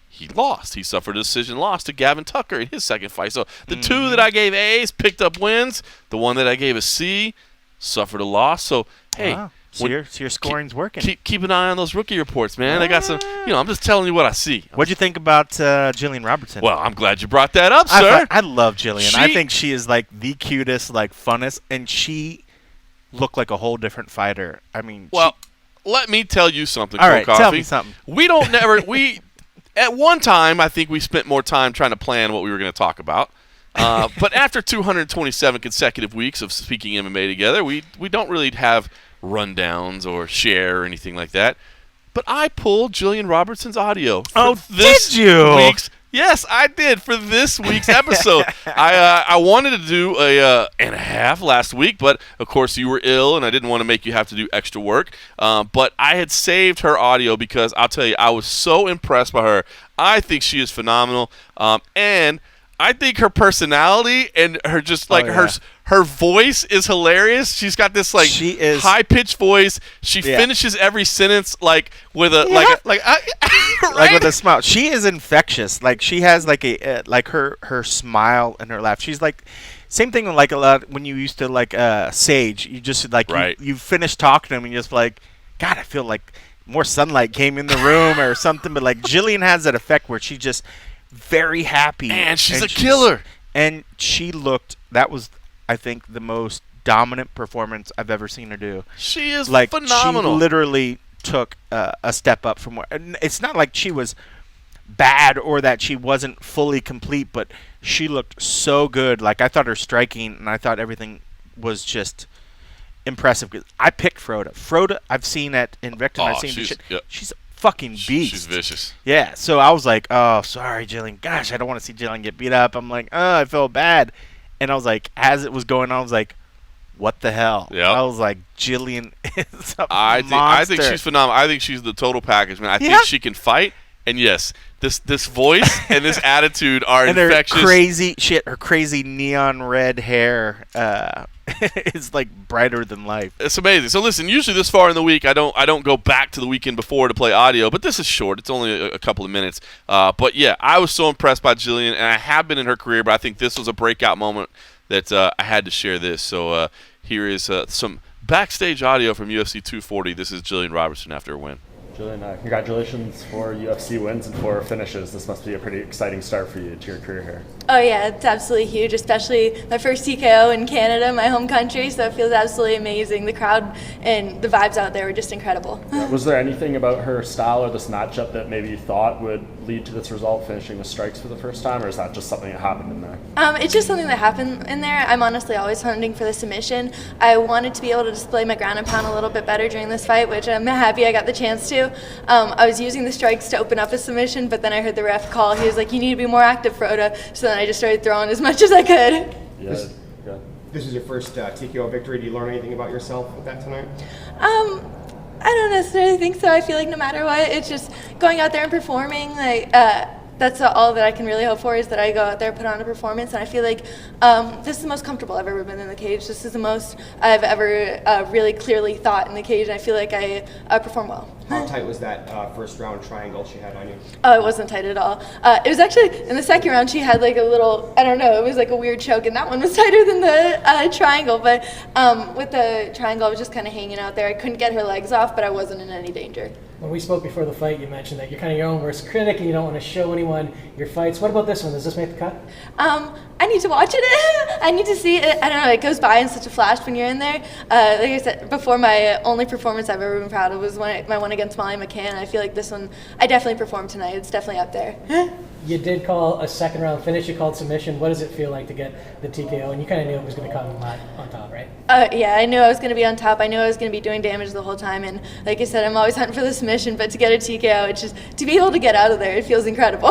He lost. He suffered a decision loss to Gavin Tucker in his second fight. So the two that I gave A's picked up wins. The one that I gave a C suffered a loss. So hey. Wow. So your scoring's working. Keep an eye on those rookie reports, man. I got some. I'm just telling you what I see. What'd you think about Gillian Robertson? Well, I'm glad you brought that up, sir. I love Gillian. I think she is like the cutest, like funnest, and she looked like a whole different fighter. I mean, let me tell you something. All right, Coffee. tell me something. At one time, I think we spent more time trying to plan what we were going to talk about. But after 227 consecutive weeks of speaking MMA together, we don't really have rundowns or share or anything like that. But I pulled Gillian Robertson's audio. Did you? Yes, I did for this week's episode. I wanted to do a and a half last week, but of course you were ill, and I didn't want to make you have to do extra work. But I had saved her audio because I'll tell you, I was so impressed by her. I think she is phenomenal, and I think her personality and her just like her voice is hilarious. She's got this like high pitched voice. She finishes every sentence like with a like with a smile. She is infectious. Like she has like a like her smile and her laugh. She's like same thing like a lot when you used to like Sage. You just like you finish talking to him and you're just like, God, I feel like more sunlight came in the room or something. But like Gillian has that effect where she just very happy, and she's a killer. And she looked. That was, I think, the most dominant performance I've ever seen her do. She is like phenomenal. She literally took a step up from where. And it's not like she was bad or that she wasn't fully complete, but she looked so good. Like I thought her striking, and I thought everything was just impressive. I picked Froda. I've seen at Invictus. I've seen she's fucking beast. She's vicious. Yeah, so I was like, oh, sorry, Gillian. Gosh, I don't want to see Gillian get beat up. I'm like, oh, I feel bad. And I was like, as it was going on, I was like, what the hell? Yep. I was like, Gillian is a monster. I think she's phenomenal. I think she's the total package, man. I think she can fight. And yes, this voice and this attitude are and infectious. Her crazy neon red hair is like brighter than life. It's amazing. So listen, usually this far in the week, I don't go back to the weekend before to play audio, but this is short. It's only a couple of minutes. But yeah, I was so impressed by Gillian, and I have been in her career, but I think this was a breakout moment that I had to share this. So here is some backstage audio from UFC 240. This is Gillian Robertson after a win. Gillian, congratulations for UFC wins and 4 finishes. This must be a pretty exciting start for you to your career here. Oh yeah, it's absolutely huge, especially my first TKO in Canada, my home country, so it feels absolutely amazing. The crowd and the vibes out there were just incredible. Was there anything about her style or this matchup that maybe you thought would lead to this result, finishing with strikes for the first time, or is that just something that happened in there? It's just something that happened in there. I'm honestly always hunting for the submission. I wanted to be able to display my ground and pound a little bit better during this fight, which I'm happy I got the chance to. I was using the strikes to open up a submission, but then I heard the ref call. He was like, "You need to be more active, Froda." So then I just started throwing as much as I could. Yeah. This is your first TKO victory. Do you learn anything about yourself with that tonight? I don't necessarily think so. I feel like no matter what, it's just going out there and performing. That's all that I can really hope for, is that I go out there, put on a performance, and I feel like this is the most comfortable I've ever been in the cage. This is the most I've ever really clearly thought in the cage, and I feel like I perform well. How tight was that first round triangle she had on you? Oh, it wasn't tight at all. It was actually, in the second round, she had like a little, I don't know, it was like a weird choke, and that one was tighter than the triangle, but with the triangle, I was just kind of hanging out there. I couldn't get her legs off, but I wasn't in any danger. When we spoke before the fight, you mentioned that you're kind of your own worst critic and you don't want to show anyone your fights. What about this one? Does this make the cut? I need to watch it. I need to see it. I don't know, it goes by in such a flash when you're in there. Like I said before, my only performance I've ever been proud of was my one against Molly McCann. I feel like this one, I definitely performed tonight. It's definitely up there. You did call a second round finish. You called submission. What does it feel like to get the TKO? And you kind of knew it was going to come on top, right? Yeah, I knew I was going to be on top. I knew I was going to be doing damage the whole time. And like I said, I'm always hunting for the submission. But to get a TKO, it's just to be able to get out of there, it feels incredible.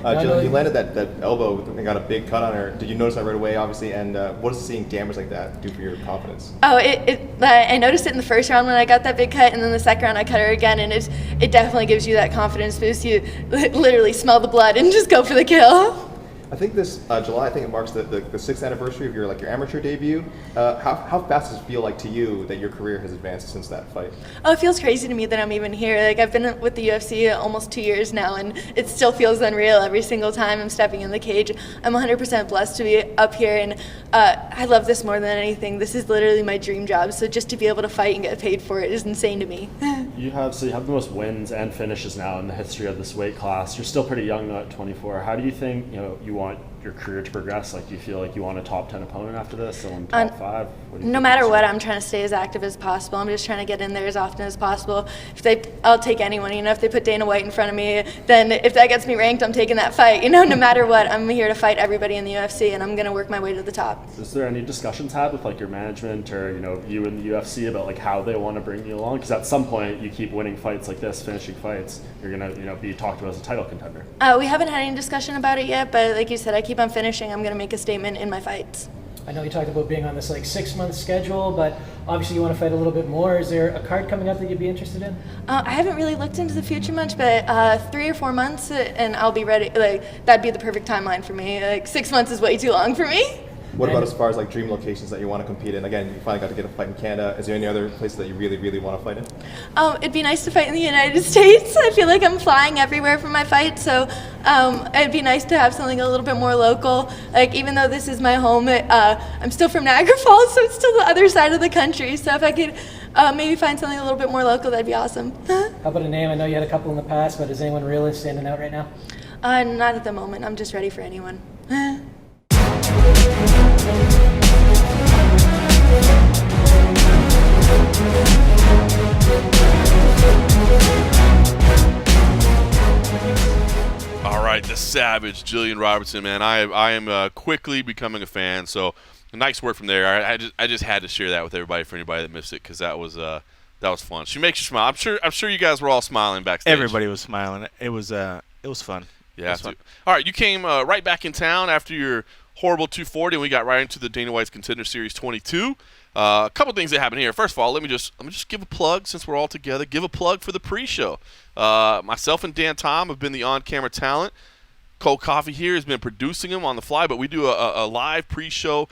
Jill, you landed that elbow and got a big cut on her. Did you notice that right away, obviously? And what does seeing damage like that do for your confidence? Oh, I noticed it in the first round when I got that big cut, and then the second round I cut her again, and it definitely gives you that confidence boost. You literally smell the blood and just go for the kill. I think this July, I think it marks the 6th anniversary of your amateur debut. How fast does it feel like to you that your career has advanced since that fight? Oh, it feels crazy to me that I'm even here. Like, I've been with the UFC almost 2 years now, and it still feels unreal every single time I'm stepping in the cage. I'm 100% blessed to be up here, and I love this more than anything. This is literally my dream job, so just to be able to fight and get paid for it is insane to me. You have the most wins and finishes now in the history of this weight class. You're still pretty young though, at 24. How do you think you want your career to progress? Like, do you feel like you want a top 10 opponent after this, someone top 5? No matter what, I'm trying to stay as active as possible. I'm just trying to get in there as often as possible. I'll take anyone. If they put Dana White in front of me, then if that gets me ranked, I'm taking that fight. No matter what, I'm here to fight everybody in the UFC, and I'm going to work my way to the top. Is there any discussions had with your management or you in the UFC about how they want to bring you along? Because at some point, you keep winning fights like this, finishing fights, you're going to be talked about as a title contender. We haven't had any discussion about it yet, but like you said, I keep on finishing. I'm going to make a statement in my fights. I know you talked about being on this 6-month schedule, but obviously you want to fight a little bit more. Is there a card coming up that you'd be interested in? I haven't really looked into the future much, but 3 or 4 months and I'll be ready. That'd be the perfect timeline for me. 6 months is way too long for me. What about as far as dream locations that you want to compete in? Again, you finally got to get a fight in Canada. Is there any other places that you really, really want to fight in? It'd be nice to fight in the United States. I feel like I'm flying everywhere for my fight, so it'd be nice to have something a little bit more local. Even though this is my home, I'm still from Niagara Falls, so it's still the other side of the country. So if I could maybe find something a little bit more local, that'd be awesome. How about a name? I know you had a couple in the past, but is anyone really standing out right now? Not at the moment. I'm just ready for anyone. All right, the Savage, Gillian Robertson, man. I am quickly becoming a fan. So nice work from there. I just had to share that with everybody for anybody that missed it, because that was fun. She makes you smile. I'm sure you guys were all smiling backstage. Everybody was smiling. It was fun. Yeah. Fun. All right, you came right back in town after your horrible 240, and we got right into the Dana White's Contender Series 22. A couple things that happened here. First of all, let me just give a plug, since we're all together. Give a plug for the pre-show. Myself and Dan Tom have been the on-camera talent. Cold Coffee here has been producing them on the fly, but we do a live pre-show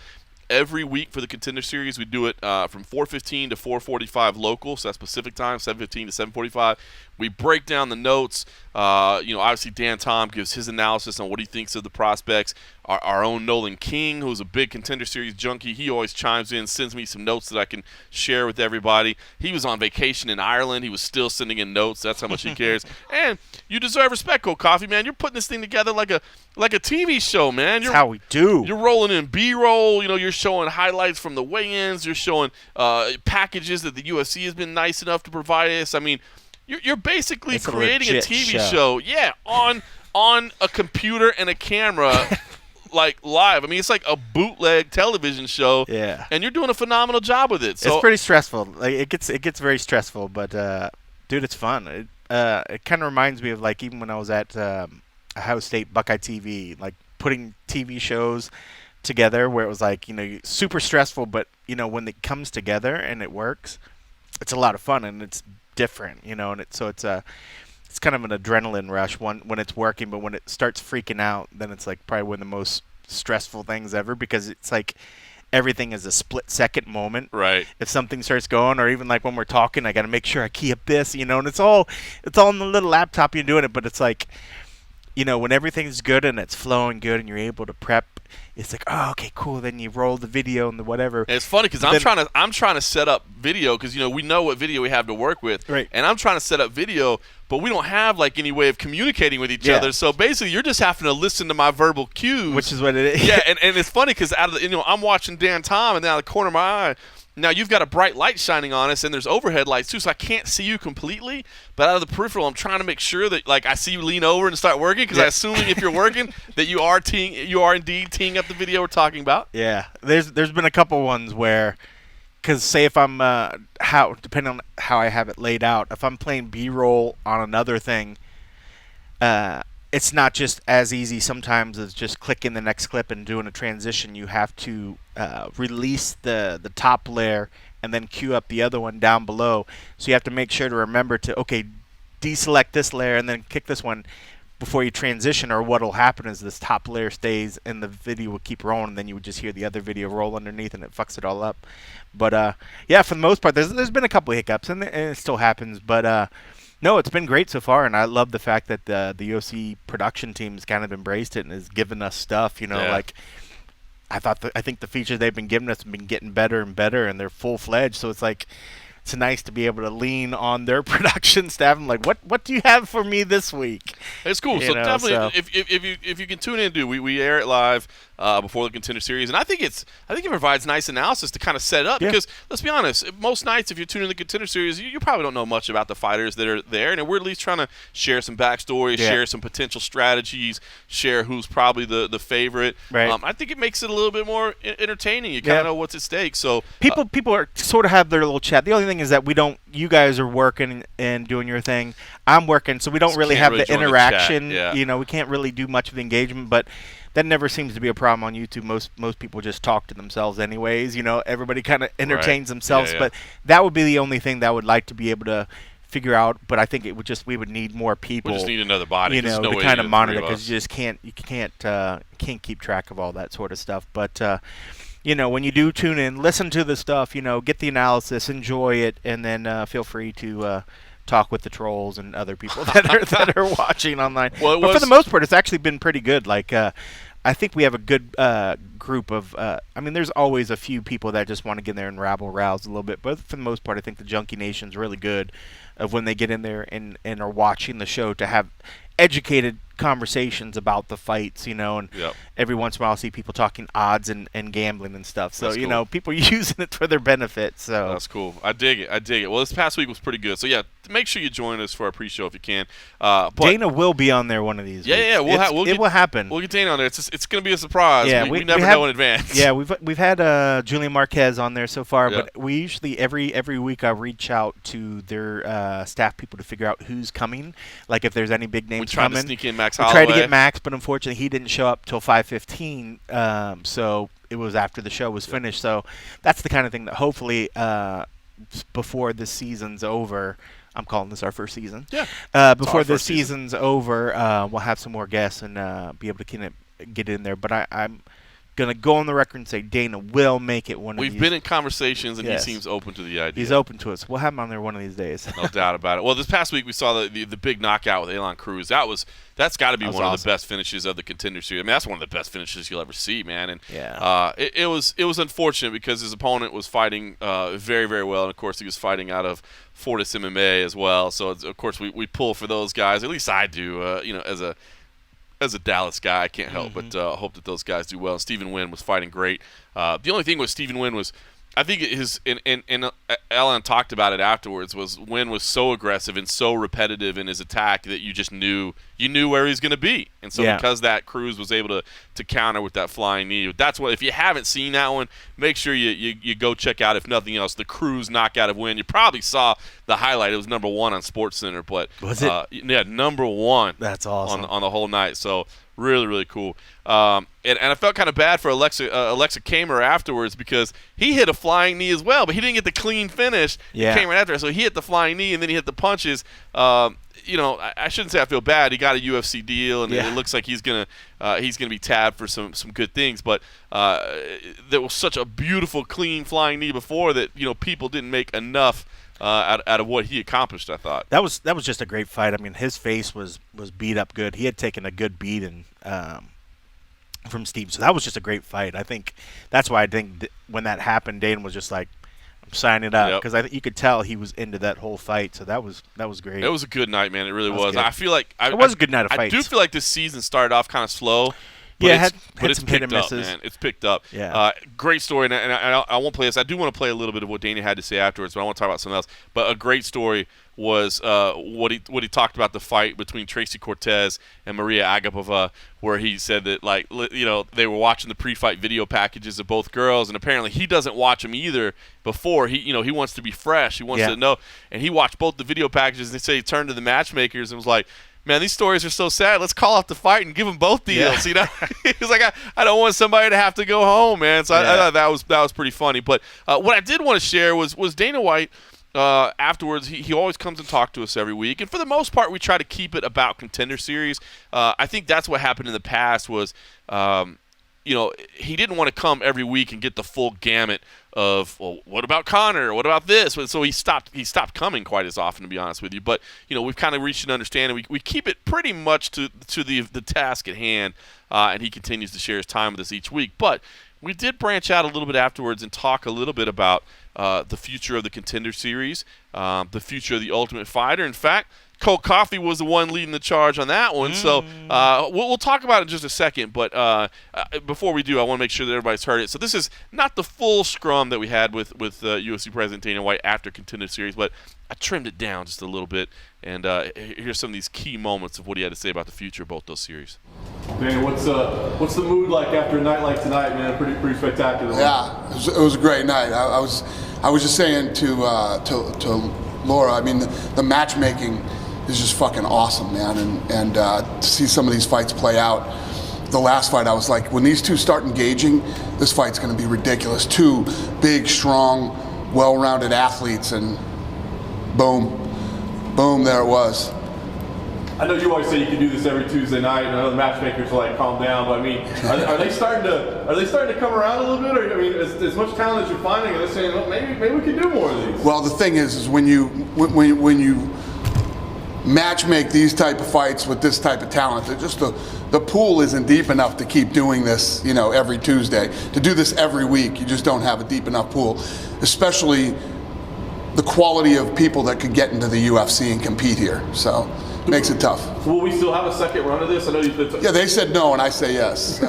every week for the Contender Series. We do it from 4:15 to 4:45 local, so that's Pacific time, 7:15 to 7:45. We break down the notes. Obviously Dan Tom gives his analysis on what he thinks of the prospects. Our own Nolan King, who's a big Contender Series junkie, he always chimes in, sends me some notes that I can share with everybody. He was on vacation in Ireland. He was still sending in notes. That's how much he cares. And you deserve respect, Cold Coffee, man. You're putting this thing together like a TV show, man. That's how we do. You're rolling in B-roll. You're showing highlights from the weigh-ins. You're showing packages that the UFC has been nice enough to provide us. I mean, you're basically creating a TV show. Yeah, on a computer and a camera. Like live. I mean, it's like a bootleg television show. Yeah. And you're doing a phenomenal job with it. So it's pretty stressful. Like it gets very stressful, but dude, it's fun. It kind of reminds me of like even when I was at Ohio State Buckeye TV, like putting TV shows together where it was like, super stressful, but when it comes together and it works, it's a lot of fun and it's different, and it's kind of an adrenaline rush when it's working, but when it starts freaking out, then it's like probably one of the most stressful things ever because it's like everything is a split-second moment. Right. If something starts going, or even like when we're talking, I got to make sure I key up this, and it's all in the little laptop you're doing it, but it's like, when everything's good and it's flowing good and you're able to prep, it's like, oh, okay, cool. Then you roll the video and the whatever. And it's funny because I'm trying to set up video because we know what video we have to work with, right? And I'm trying to set up video, but we don't have like any way of communicating with each other. So basically, you're just having to listen to my verbal cues, which is what it is. Yeah, and it's funny because I'm watching Dan Tom, and then out of the corner of my eye. Now, you've got a bright light shining on us, and there's overhead lights, too, so I can't see you completely. But out of the peripheral, I'm trying to make sure that, like, I see you lean over and start working, because I assume if you're working that you are indeed teeing up the video we're talking about. Yeah. There's been a couple ones where, because say if I'm, depending on how I have it laid out, if I'm playing B-roll on another thing, it's not just as easy sometimes as just clicking the next clip and doing a transition. You have to release the top layer and then queue up the other one down below. So you have to make sure to remember to, deselect this layer and then kick this one before you transition, or what will happen is this top layer stays and the video will keep rolling, and then you would just hear the other video roll underneath and it fucks it all up. But, yeah, for the most part, there's been a couple of hiccups, and it still happens, but no, it's been great so far, and I love the fact that the UFC production team's kind of embraced it and has given us stuff. Like I think the features they've been giving us have been getting better and better, and they're full fledged. So it's like it's nice to be able to lean on their production staff. I'm like, what do you have for me this week? It's cool. Definitely, if you can tune in, dude, we air it live before the Contender Series, and I think it provides nice analysis to kind of set it up because let's be honest, most nights if you're tuning in the Contender Series, you probably don't know much about the fighters that are there, and we're at least trying to share some backstory, share some potential strategies, share who's probably the favorite. Right. I think it makes it a little bit more entertaining. You kind of know what's at stake. So people are sort of have their little chat. The only thing is that you guys are working and doing your thing. I'm working, so we don't really have the interaction. We can't really do much of the engagement, but that never seems to be a problem on YouTube. Most people just talk to themselves anyways. Everybody kind of entertains themselves, but that would be the only thing that I would like to be able to figure out. But I think we would need more people. We just need another body, to kind of monitor, because you just can't keep track of all that sort of stuff. But when you do tune in, listen to the stuff. Get the analysis, enjoy it, and then feel free to talk with the trolls and other people that are watching online. But for the most part, it's actually been pretty good. Like, I think we have a good group of. There's always a few people that just want to get in there and rabble-rouse a little bit, but for the most part, I think the Junkie Nation's really good of when they get in there and are watching the show to have educated conversations about the fights, and every once in a while I'll see people talking odds and gambling and stuff. So, cool. People using it for their benefit. So that's cool. I dig it. Well, this past week was pretty good. So, yeah, make sure you join us for our pre-show if you can. Dana will be on there one of these weeks. Yeah. It will happen. We'll get Dana on there. It's going to be a surprise. Yeah, we never know in advance. Yeah, we've had Julian Marquez on there so far, but we usually every week I reach out to their staff people to figure out who's coming. Like if there's any big names coming. We tried to sneak in Max We Holloway. tried to get Max, but unfortunately he didn't show up till 5:15. So it was after the show was finished. So that's the kind of thing that hopefully before this season's over. I'm calling this our first season. Yeah. Before this season's over, we'll have some more guests and be able to get in there. But I'm going to go on the record and say Dana will make it one of these. We've been in conversations, and Yes. he seems open to the idea. He's open to us. We'll have him on there one of these days. No doubt about it. Well, this past week we saw the big knockout with Elon Cruz. That's got to be one of the best finishes of the Contender Series. I mean, that's one of the best finishes you'll ever see, man. And it was unfortunate because his opponent was fighting very, very well, and of course he was fighting out of Fortis MMA as well. So of course we pull for those guys. At least I do. As a Dallas guy, I can't help but hope that those guys do well. And Stephen Wynn was fighting great. The only thing with Stephen Wynn was, I think and Alan talked about it afterwards, was Wynn was so aggressive and so repetitive in his attack that you just knew where he's going to be. And so because that, Cruz was able to counter with that flying knee. That's what, if you haven't seen that one, make sure you go check out, if nothing else, the Cruz knockout of Wynn. You probably saw the highlight. It was number 1 on SportsCenter, but was it? Yeah, number 1. That's awesome on the whole night. So really, really cool. And I felt kind of bad for Alexa Kamer afterwards because he hit a flying knee as well, but he didn't get the clean finish. Yeah. Came right after. So he hit the flying knee and then he hit the punches. I shouldn't say I feel bad. He got a UFC deal, and it looks like he's gonna be tabbed for some good things. But there was such a beautiful, clean flying knee before that people didn't make enough out of what he accomplished. I thought that was just a great fight. I mean, his face was beat up good. He had taken a good beating from Steve, so that was just a great fight. I think that's why I think when that happened, Dana was just like, I'm signing up, because I think you could tell he was into that whole fight. So that was great. It was a good night, man. It really was. Good. I feel like it was a good night of fights. I do feel like this season started off kind of slow. But had some hit and misses. Man. It's picked up. Yeah. Great story, and I won't play this. I do want to play a little bit of what Dana had to say afterwards, but I want to talk about something else. But a great story was what he talked about the fight between Tracy Cortez and Maria Agapova, where he said that they were watching the pre-fight video packages of both girls, and apparently he doesn't watch them either before. He wants to be fresh. He wants to know, and he watched both the video packages. And they say he turned to the matchmakers and was like, man, these stories are so sad. Let's call off the fight and give them both deals. He's like, I don't want somebody to have to go home, man. So I thought that was pretty funny. But what I did want to share was Dana White. Afterwards, he always comes and talks to us every week, and for the most part, we try to keep it about Contender Series. I think that's what happened in the past was, he didn't want to come every week and get the full gamut of, well, what about Conor? What about this? So he stopped coming quite as often, to be honest with you. But we've kind of reached an understanding. We keep it pretty much to the task at hand, and he continues to share his time with us each week. But we did branch out a little bit afterwards and talk a little bit about the future of the Contender Series, the future of the Ultimate Fighter. In fact, Cold Coffee was the one leading the charge on that one. So we'll talk about it in just a second. But before we do, I want to make sure that everybody's heard it. So this is not the full scrum that we had with UFC President Dana White after Contender Series, but I trimmed it down just a little bit. And here's some of these key moments of what he had to say about the future of both those series. Dana, what's the mood like after a night like tonight, man? Pretty spectacular. Yeah, it was a great night. I was just saying to Laura, I mean, the matchmaking is just fucking awesome, man. And to see some of these fights play out. The last fight, I was like, when these two start engaging, this fight's going to be ridiculous. Two big, strong, well-rounded athletes, and boom, there it was. I know you always say you can do this every Tuesday night, and I know the matchmakers are like, calm down. But I mean, are they starting to come around a little bit? Or I mean, as much talent as you're finding, are they saying, well, maybe we can do more of these? Well, the thing is when you matchmake these type of fights with this type of talent, just the pool isn't deep enough to keep doing this, every Tuesday. To do this every week, you just don't have a deep enough pool, especially the quality of people that could get into the UFC and compete here. So makes it tough. So will we still have a second run of this? I know yeah, they said no, and I say yes.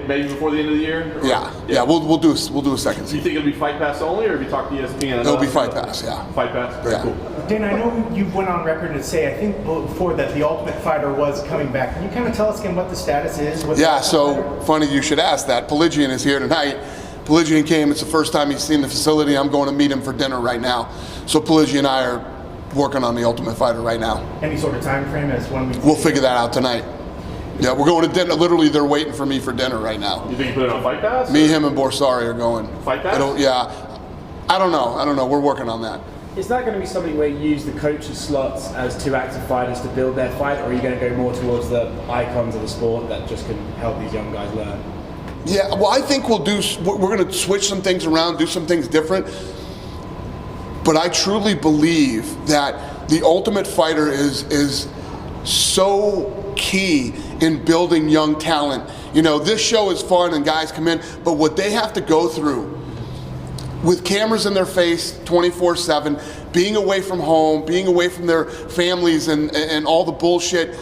Maybe before the end of the year. Yeah. We'll do a second. Do you think it'll be Fight Pass only, or have you talked to ESPN? It'll be Fight Pass. Yeah. Fight Pass. Very cool. Dana, I know you went on record to say, I think before, that the Ultimate Fighter was coming back. Can you kind of tell us again what the status is? So funny you should ask that. Pelagian is here tonight. Pelagian came. It's the first time he's seen the facility. I'm going to meet him for dinner right now. So Pelagian and I are working on the Ultimate Fighter right now. Any sort of time frame as when we'll figure that out tonight. Yeah, we're going to dinner. Literally, they're waiting for me for dinner right now. You think you put it on Fight Pass? Me, him, and Borsari are going. Fight Pass? I don't know. We're working on that. Is that going to be something where you use the coaches' slots as two active fighters to build their fight, or are you going to go more towards the icons of the sport that just can help these young guys learn? Yeah, well, I think we're going to switch some things around, do some things different. But I truly believe that the Ultimate Fighter is so key in building young talent. You know, this show is fun and guys come in, but what they have to go through with cameras in their face 24/7, being away from home, being away from their families and all the bullshit,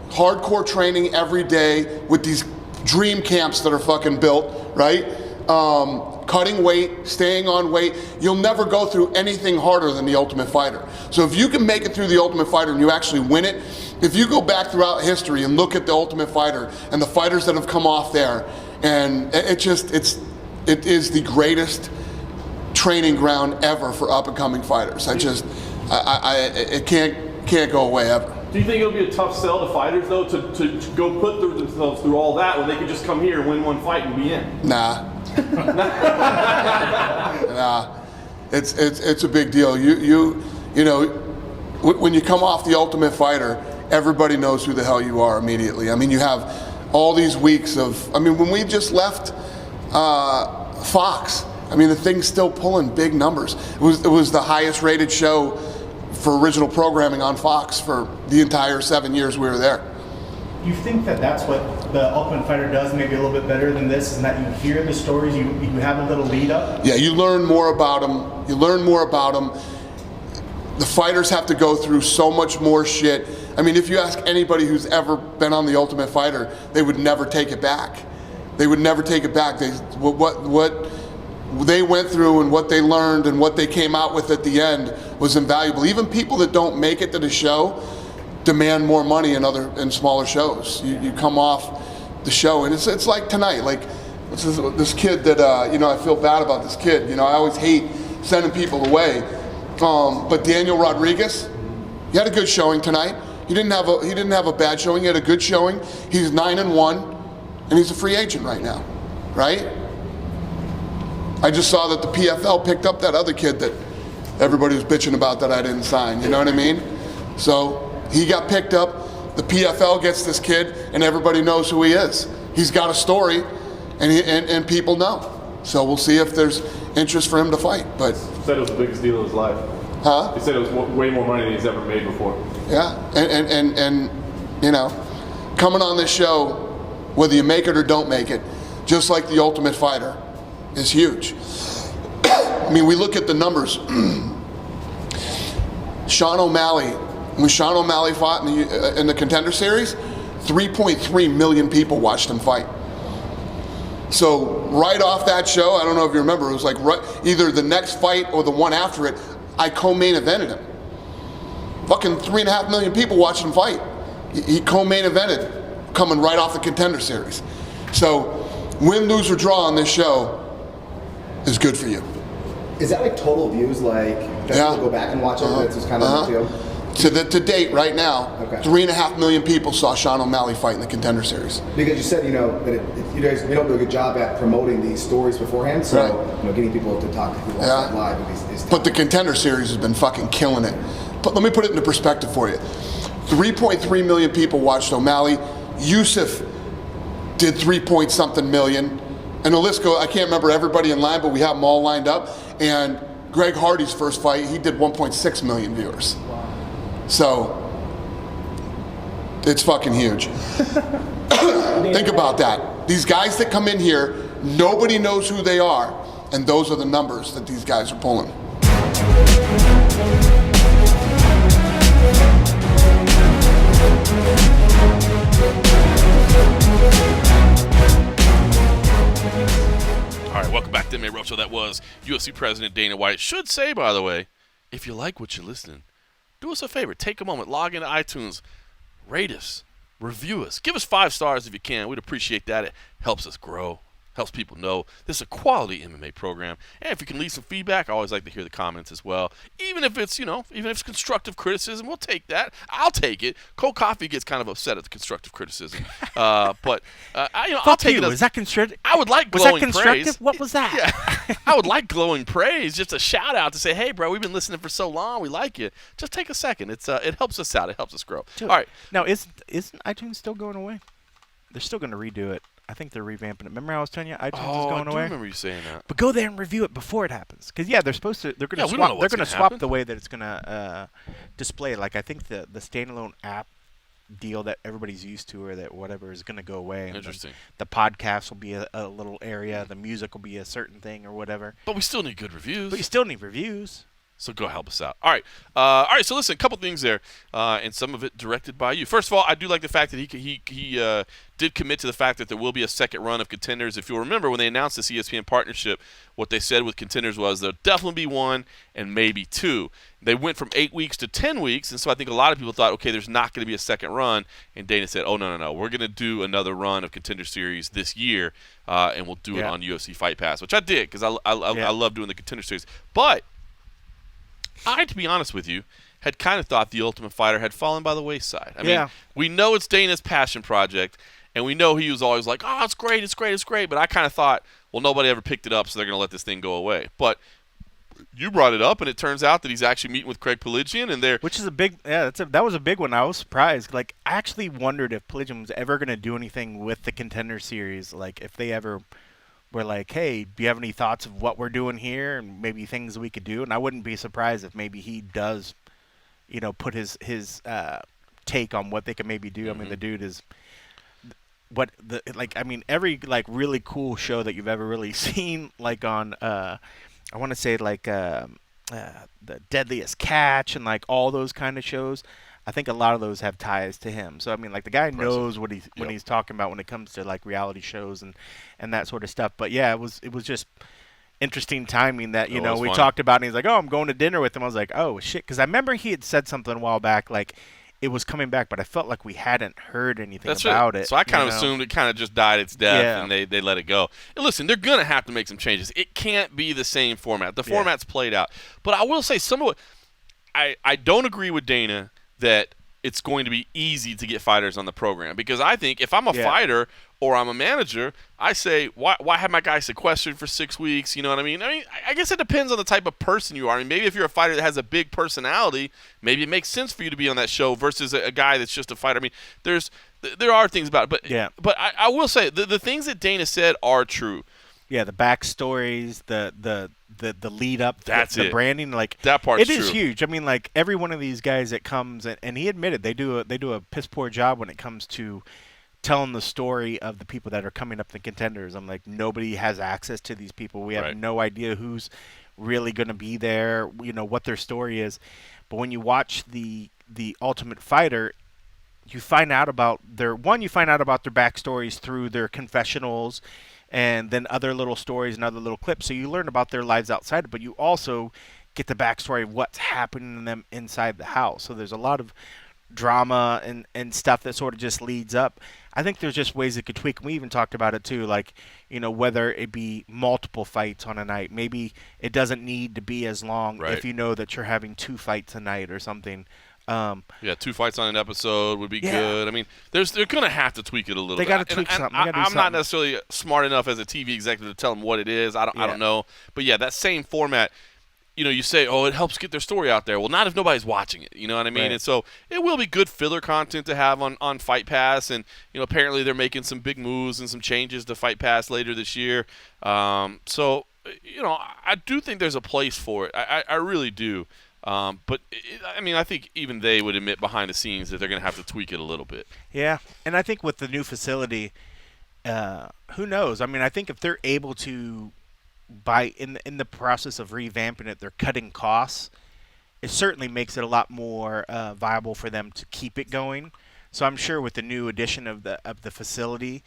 hardcore training every day with these dream camps that are fucking built, right? Cutting weight, staying on weight. You'll never go through anything harder than the Ultimate Fighter. So if you can make it through the Ultimate Fighter and you actually win it, if you go back throughout history and look at the Ultimate Fighter and the fighters that have come off there, and it is the greatest training ground ever for up-and-coming fighters. It can't go away ever. Do you think it'll be a tough sell to fighters though to go put themselves through all that when they could just come here and win one fight and be in? Nah. Nah. It's a big deal. You know, when you come off the Ultimate Fighter, everybody knows who the hell you are immediately. I mean, you have all these weeks of. I mean, when we just left Fox. I mean, the thing's still pulling big numbers. It was the highest rated show for original programming on Fox for the entire 7 years we were there. You think that that's what the Ultimate Fighter does maybe a little bit better than this, and that you hear the stories, you have a little lead up? Yeah, you learn more about them. The fighters have to go through so much more shit. I mean, if you ask anybody who's ever been on the Ultimate Fighter, they would never take it back. What they went through and what they learned and what they came out with at the end was invaluable. Even people that don't make it to the show demand more money in smaller shows. You come off the show and it's like tonight. Like this kid that I feel bad about this kid. You know, I always hate sending people away. But Daniel Rodriguez, he had a good showing tonight. He didn't have a bad showing. He had a good showing. He's 9-1, and he's a free agent right now, right? I just saw that the PFL picked up that other kid that everybody was bitching about that I didn't sign. You know what I mean? So he got picked up. The PFL gets this kid, and everybody knows who he is. He's got a story, and people know. So we'll see if there's interest for him to fight. But he said it was the biggest deal of his life. Huh? He said it was way more money than he's ever made before. Yeah, and you know, coming on this show, whether you make it or don't make it, just like the Ultimate Fighter, is huge. I mean, we look at the numbers. Sean O'Malley, when Sean O'Malley fought in the Contender Series, 3.3 million people watched him fight. So right off that show, I don't know if you remember, it was like either the next fight or the one after it, I co-main evented him. Fucking 3.5 million people watched him fight. He co-main evented, coming right off the Contender Series. So win, lose, or draw on this show is good for you. Is that like total views? Like, people go back and watch it? That's just kind of the deal? To date, right now, 3.5 million people saw Sean O'Malley fight in the Contender Series. Because you said, that you guys don't do a good job at promoting these stories beforehand, so getting people to talk to people live is But the Contender Series has been fucking killing it. But let me put it into perspective for you. 3.3 million people watched O'Malley. Yusuf did 3-point-something million. And the list goes, I can't remember everybody in line, but we have them all lined up. And Greg Hardy's first fight, he did 1.6 million viewers. So, it's fucking huge. Think about that. These guys that come in here, nobody knows who they are, and those are the numbers that these guys are pulling. All right, welcome back to MMA Roadshow. That was UFC President Dana White. Should say, by the way, if you like what you're listening, do us a favor. Take a moment. Log into iTunes. Rate us. Review us. Give us 5 stars if you can. We'd appreciate that. It helps us grow. helps people know this is a quality MMA program. And if you can leave some feedback, I always like to hear the comments as well. Even if it's, even if it's constructive criticism, we'll take that. I'll take it. Cold Coffee gets kind of upset at the constructive criticism. I'll take it. Is that constructive? I would like glowing praise. Was that constructive? What was that? Yeah. I would like glowing praise, just a shout out to say, hey, bro, we've been listening for so long. We like it. Just take a second. It helps us out. It helps us grow. Dude, all right. Now, isn't iTunes still going away? They're still going to redo it. I think they're revamping it. Remember I was telling you iTunes is going away? I remember you saying that. But go there and review it before it happens. Because, they're supposed to. They're going to swap the way that it's going to display. Like, I think the standalone app deal that everybody's used to or that whatever is going to go away. And Interesting. The podcast will be a little area. The music will be a certain thing or whatever. But we still need good reviews. But you still need reviews. So go help us out. All right. So listen, a couple things there, and some of it directed by you. First of all, I do like the fact that he did commit to the fact that there will be a second run of Contenders. If you'll remember, when they announced this ESPN partnership, what they said with Contenders was there'll definitely be one and maybe two. They went from 8 weeks to 10 weeks, and so I think a lot of people thought, okay, there's not going to be a second run. And Dana said, oh, no. We're going to do another run of Contender Series this year, and we'll do it on UFC Fight Pass, which I did because I love doing the Contender Series. But I, to be honest with you, had kind of thought the Ultimate Fighter had fallen by the wayside. I mean, we know it's Dana's passion project, and we know he was always like, oh, it's great. But I kind of thought, well, nobody ever picked it up, so they're going to let this thing go away. But you brought it up, and it turns out that he's actually meeting with Craig Piligian, and they're... Which is a big... Yeah, that was a big one. I was surprised. Like, I actually wondered if Piligian was ever going to do anything with the Contender Series. Like, if they ever... We're like, hey, do you have any thoughts of what we're doing here and maybe things we could do? And I wouldn't be surprised if maybe he does, put his take on what they could maybe do. Mm-hmm. I mean, the dude is every really cool show that you've ever really seen, like on I want to say the Deadliest Catch and like all those kind of shows. I think a lot of those have ties to him. So I mean, like the guy knows what he's talking about when it comes to like reality shows and that sort of stuff. But yeah, it was just interesting timing that we talked about. And he's like, "Oh, I'm going to dinner with him." I was like, "Oh shit," because I remember he had said something a while back, like it was coming back, but I felt like we hadn't heard anything about it. So I kind of assumed it kind of just died its death, and they let it go. And listen, they're gonna have to make some changes. It can't be the same format. The format's played out. But I will say some of what I don't agree with Dana that it's going to be easy to get fighters on the program, because I think if I'm a fighter or I'm a manager, I say, why have my guy sequestered for 6 weeks? You know what I mean? I guess it depends on the type of person you are. I mean, maybe if you're a fighter that has a big personality, maybe it makes sense for you to be on that show versus a guy that's just a fighter. I mean, there are things about it, but I will say the things that Dana said are true. Yeah, the backstories, the lead up, the branding, like that part's true. It is huge. I mean, like every one of these guys that comes, and he admitted they do a piss poor job when it comes to telling the story of the people that are coming up the Contenders. I'm like, nobody has access to these people. We have no idea who's really going to be there, what their story is. But when you watch the Ultimate Fighter, you find out about their backstories through their confessionals, and then other little stories and other little clips. So you learn about their lives outside, but you also get the backstory of what's happening to them inside the house. So there's a lot of drama and stuff that sort of just leads up. I think there's just ways it could tweak. We even talked about it too, like, whether it be multiple fights on a night. Maybe it doesn't need to be as long if you know that you're having 2 fights a night or something. 2 fights on an episode would be good. I mean, they're going to have to tweak it a little bit. They got to tweak something. I'm not necessarily smart enough as a TV executive to tell them what it is. I don't know. But yeah, that same format, you say, oh, it helps get their story out there. Well, not if nobody's watching it. You know what I mean? Right. And so it will be good filler content to have on Fight Pass. And, apparently they're making some big moves and some changes to Fight Pass later this year. So, I do think there's a place for it. I really do. But I think even they would admit behind the scenes that they're going to have to tweak it a little bit. Yeah, and I think with the new facility, who knows? I mean, I think if they're able to, in the process of revamping it, they're cutting costs. It certainly makes it a lot more viable for them to keep it going. So I'm sure with the new addition of the facility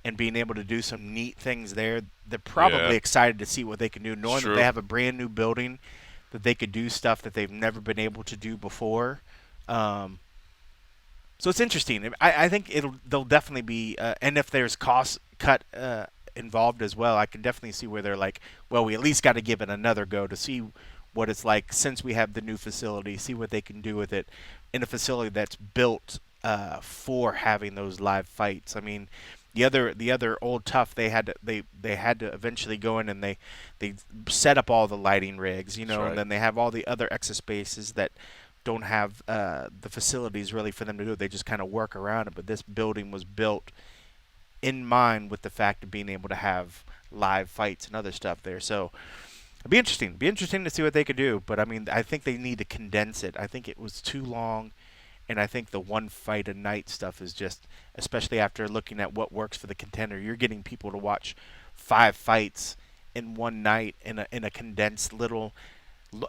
and being able to do some neat things there, they're probably excited to see what they can do, knowing that they have a brand new building, that they could do stuff that they've never been able to do before. So it's interesting. I think they'll definitely be, and if there's cost cut involved as well, I can definitely see where they're like, well, we at least got to give it another go to see what it's like since we have the new facility, see what they can do with it in a facility that's built for having those live fights. I mean, the other Old Tough, they had to eventually go in and they set up all the lighting rigs, you know, Right. and then they have all the other extra spaces that don't have the facilities really for them to do it. They just kind of work around it. But this building was built in mind with the fact of being able to have live fights and other stuff there. So it'd be interesting. It'd be interesting to see what they could do. But I mean, I think they need to condense it. I think it was too long, and I think the one fight a night stuff is just, especially after looking at what works for the Contender, you're getting people to watch 5 fights in one night in a condensed little.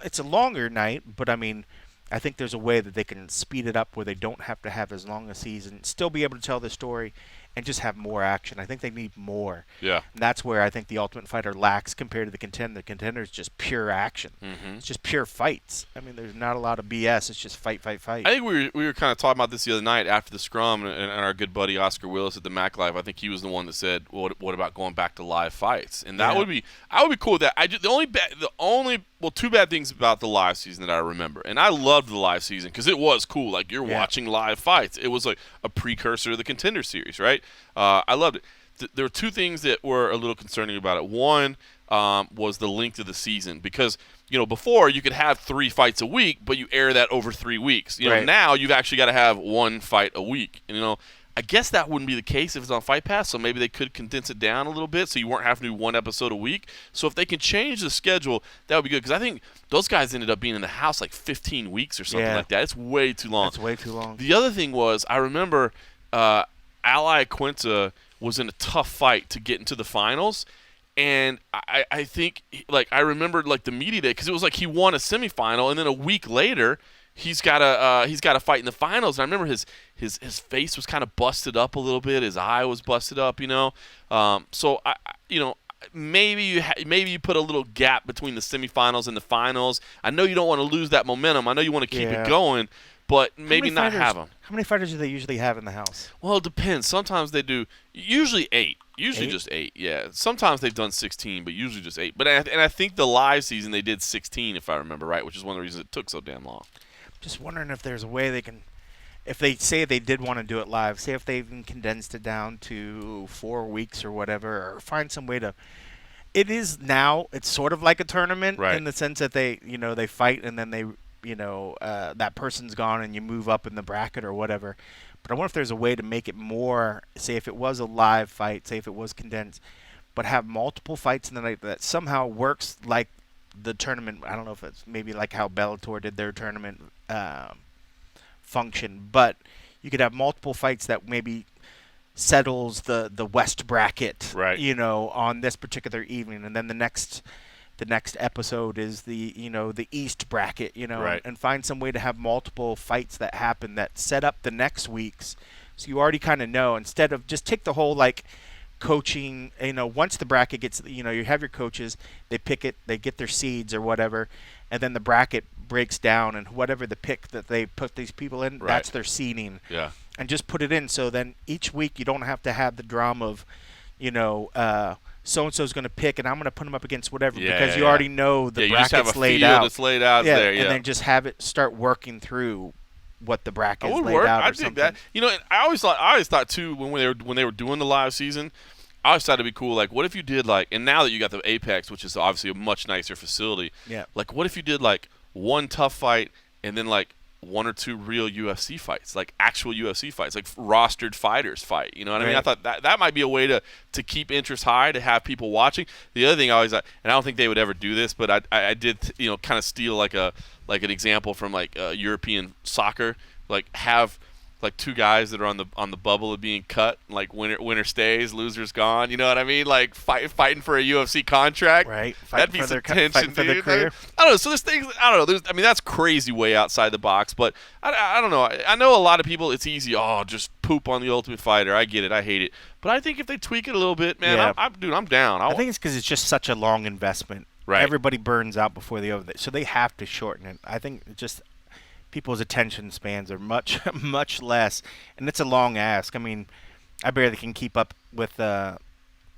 It's a longer night, but I mean, I think there's a way that they can speed it up where they don't have to have as long a season, still be able to tell the story, and just have more action. I think they need more. Yeah. And that's where I think the Ultimate Fighter lacks compared to the Contender. The Contender is just pure action. Mm-hmm. It's just pure fights. I mean, there's not a lot of BS. It's just fight, fight, fight. I think we were kind of talking about this the other night after the scrum, and our good buddy Oscar Willis at the Mac Live. I think he was the one that said, "Well, what about going back to live fights?" And I would be cool with that. Two bad things about the live season that I remember, and I loved the live season because it was cool. Like you're watching live fights. It was like a precursor to the Contender series, right? I loved it. There were 2 things that were a little concerning about it. One was the length of the season because, you know, before you could have 3 fights a week, but you air that over 3 weeks. You know, now you've actually got to have 1 fight a week. And, you know, I guess that wouldn't be the case if it's on Fight Pass, so maybe they could condense it down a little bit so you weren't having to do 1 episode a week. So if they can change the schedule, that would be good because I think those guys ended up being in the house like 15 weeks or something like that. It's way too long. That's way too long. The other thing was I remember Ally Quinta was in a tough fight to get into the finals. And I think, like, I remembered, like, the media day because it was like he won a semifinal, and then a week later he's got a fight in the finals. And I remember his face was kind of busted up a little bit. His eye was busted up, you know. So, maybe you put a little gap between the semifinals and the finals. I know you don't want to lose that momentum. I know you want to keep it going. But maybe not have them. How many fighters do they usually have in the house? Well, it depends. Sometimes they do. Usually 8. Usually just 8. Yeah. Sometimes they've done 16, but usually just 8. But I think the live season they did 16, if I remember right, which is one of the reasons it took so damn long. Just wondering if there's a way they can, if they say they did want to do it live, say if they even condensed it down to 4 weeks or whatever, or find some way to. It is now. It's sort of like a tournament in the sense that they fight and then they. That person's gone and you move up in the bracket or whatever. But I wonder if there's a way to make it more, say if it was a live fight, say if it was condensed, but have multiple fights in the night that somehow works like the tournament. I don't know if it's maybe like how Bellator did their tournament function, but you could have multiple fights that maybe settles the West bracket, on this particular evening, and then the next episode is the East bracket, and find some way to have multiple fights that happen that set up the next week's, so you already kind of know, instead of just take the whole like coaching, once the bracket gets, you have your coaches, they pick it, they get their seeds or whatever, and then the bracket breaks down, and whatever the pick that they put these people in, that's their seeding. Yeah. And just put it in, so then each week you don't have to have the drama of, so-and-so's going to pick, and I'm going to put them up against whatever, because you already know the bracket's you just have a laid field out. that's laid out there, and then just have it start working through what the bracket is laid work. out or I something. think that. And I always thought too when they were doing the live season, I always thought it'd be cool. Like, what if you did like, and now that you got the Apex, which is obviously a much nicer facility. Yeah. Like, what if you did like 1 tough fight and then like 1 or 2 real UFC fights, like actual UFC fights, like rostered fighters fight. You know what I mean? I thought that might be a way to keep interest high, to have people watching. The other thing I always, and I don't think they would ever do this, but I did, kind of steal like an example from like European soccer, like have like 2 guys that are on the bubble of being cut, like winner stays, loser's gone. You know what I mean? Like fighting for a UFC contract. Right. That'd be some tension, for their career. I don't know. So there's things. I don't know. That's crazy way outside the box. But I don't know. I know a lot of people. It's easy. Oh, just poop on the Ultimate Fighter. I get it. I hate it. But I think if they tweak it a little bit, man, I'm down. I think it's because it's just such a long investment. Right. Everybody burns out before they over, so they have to shorten it. I think it just. People's attention spans are much, much less, and it's a long ask. I mean, I barely can keep up with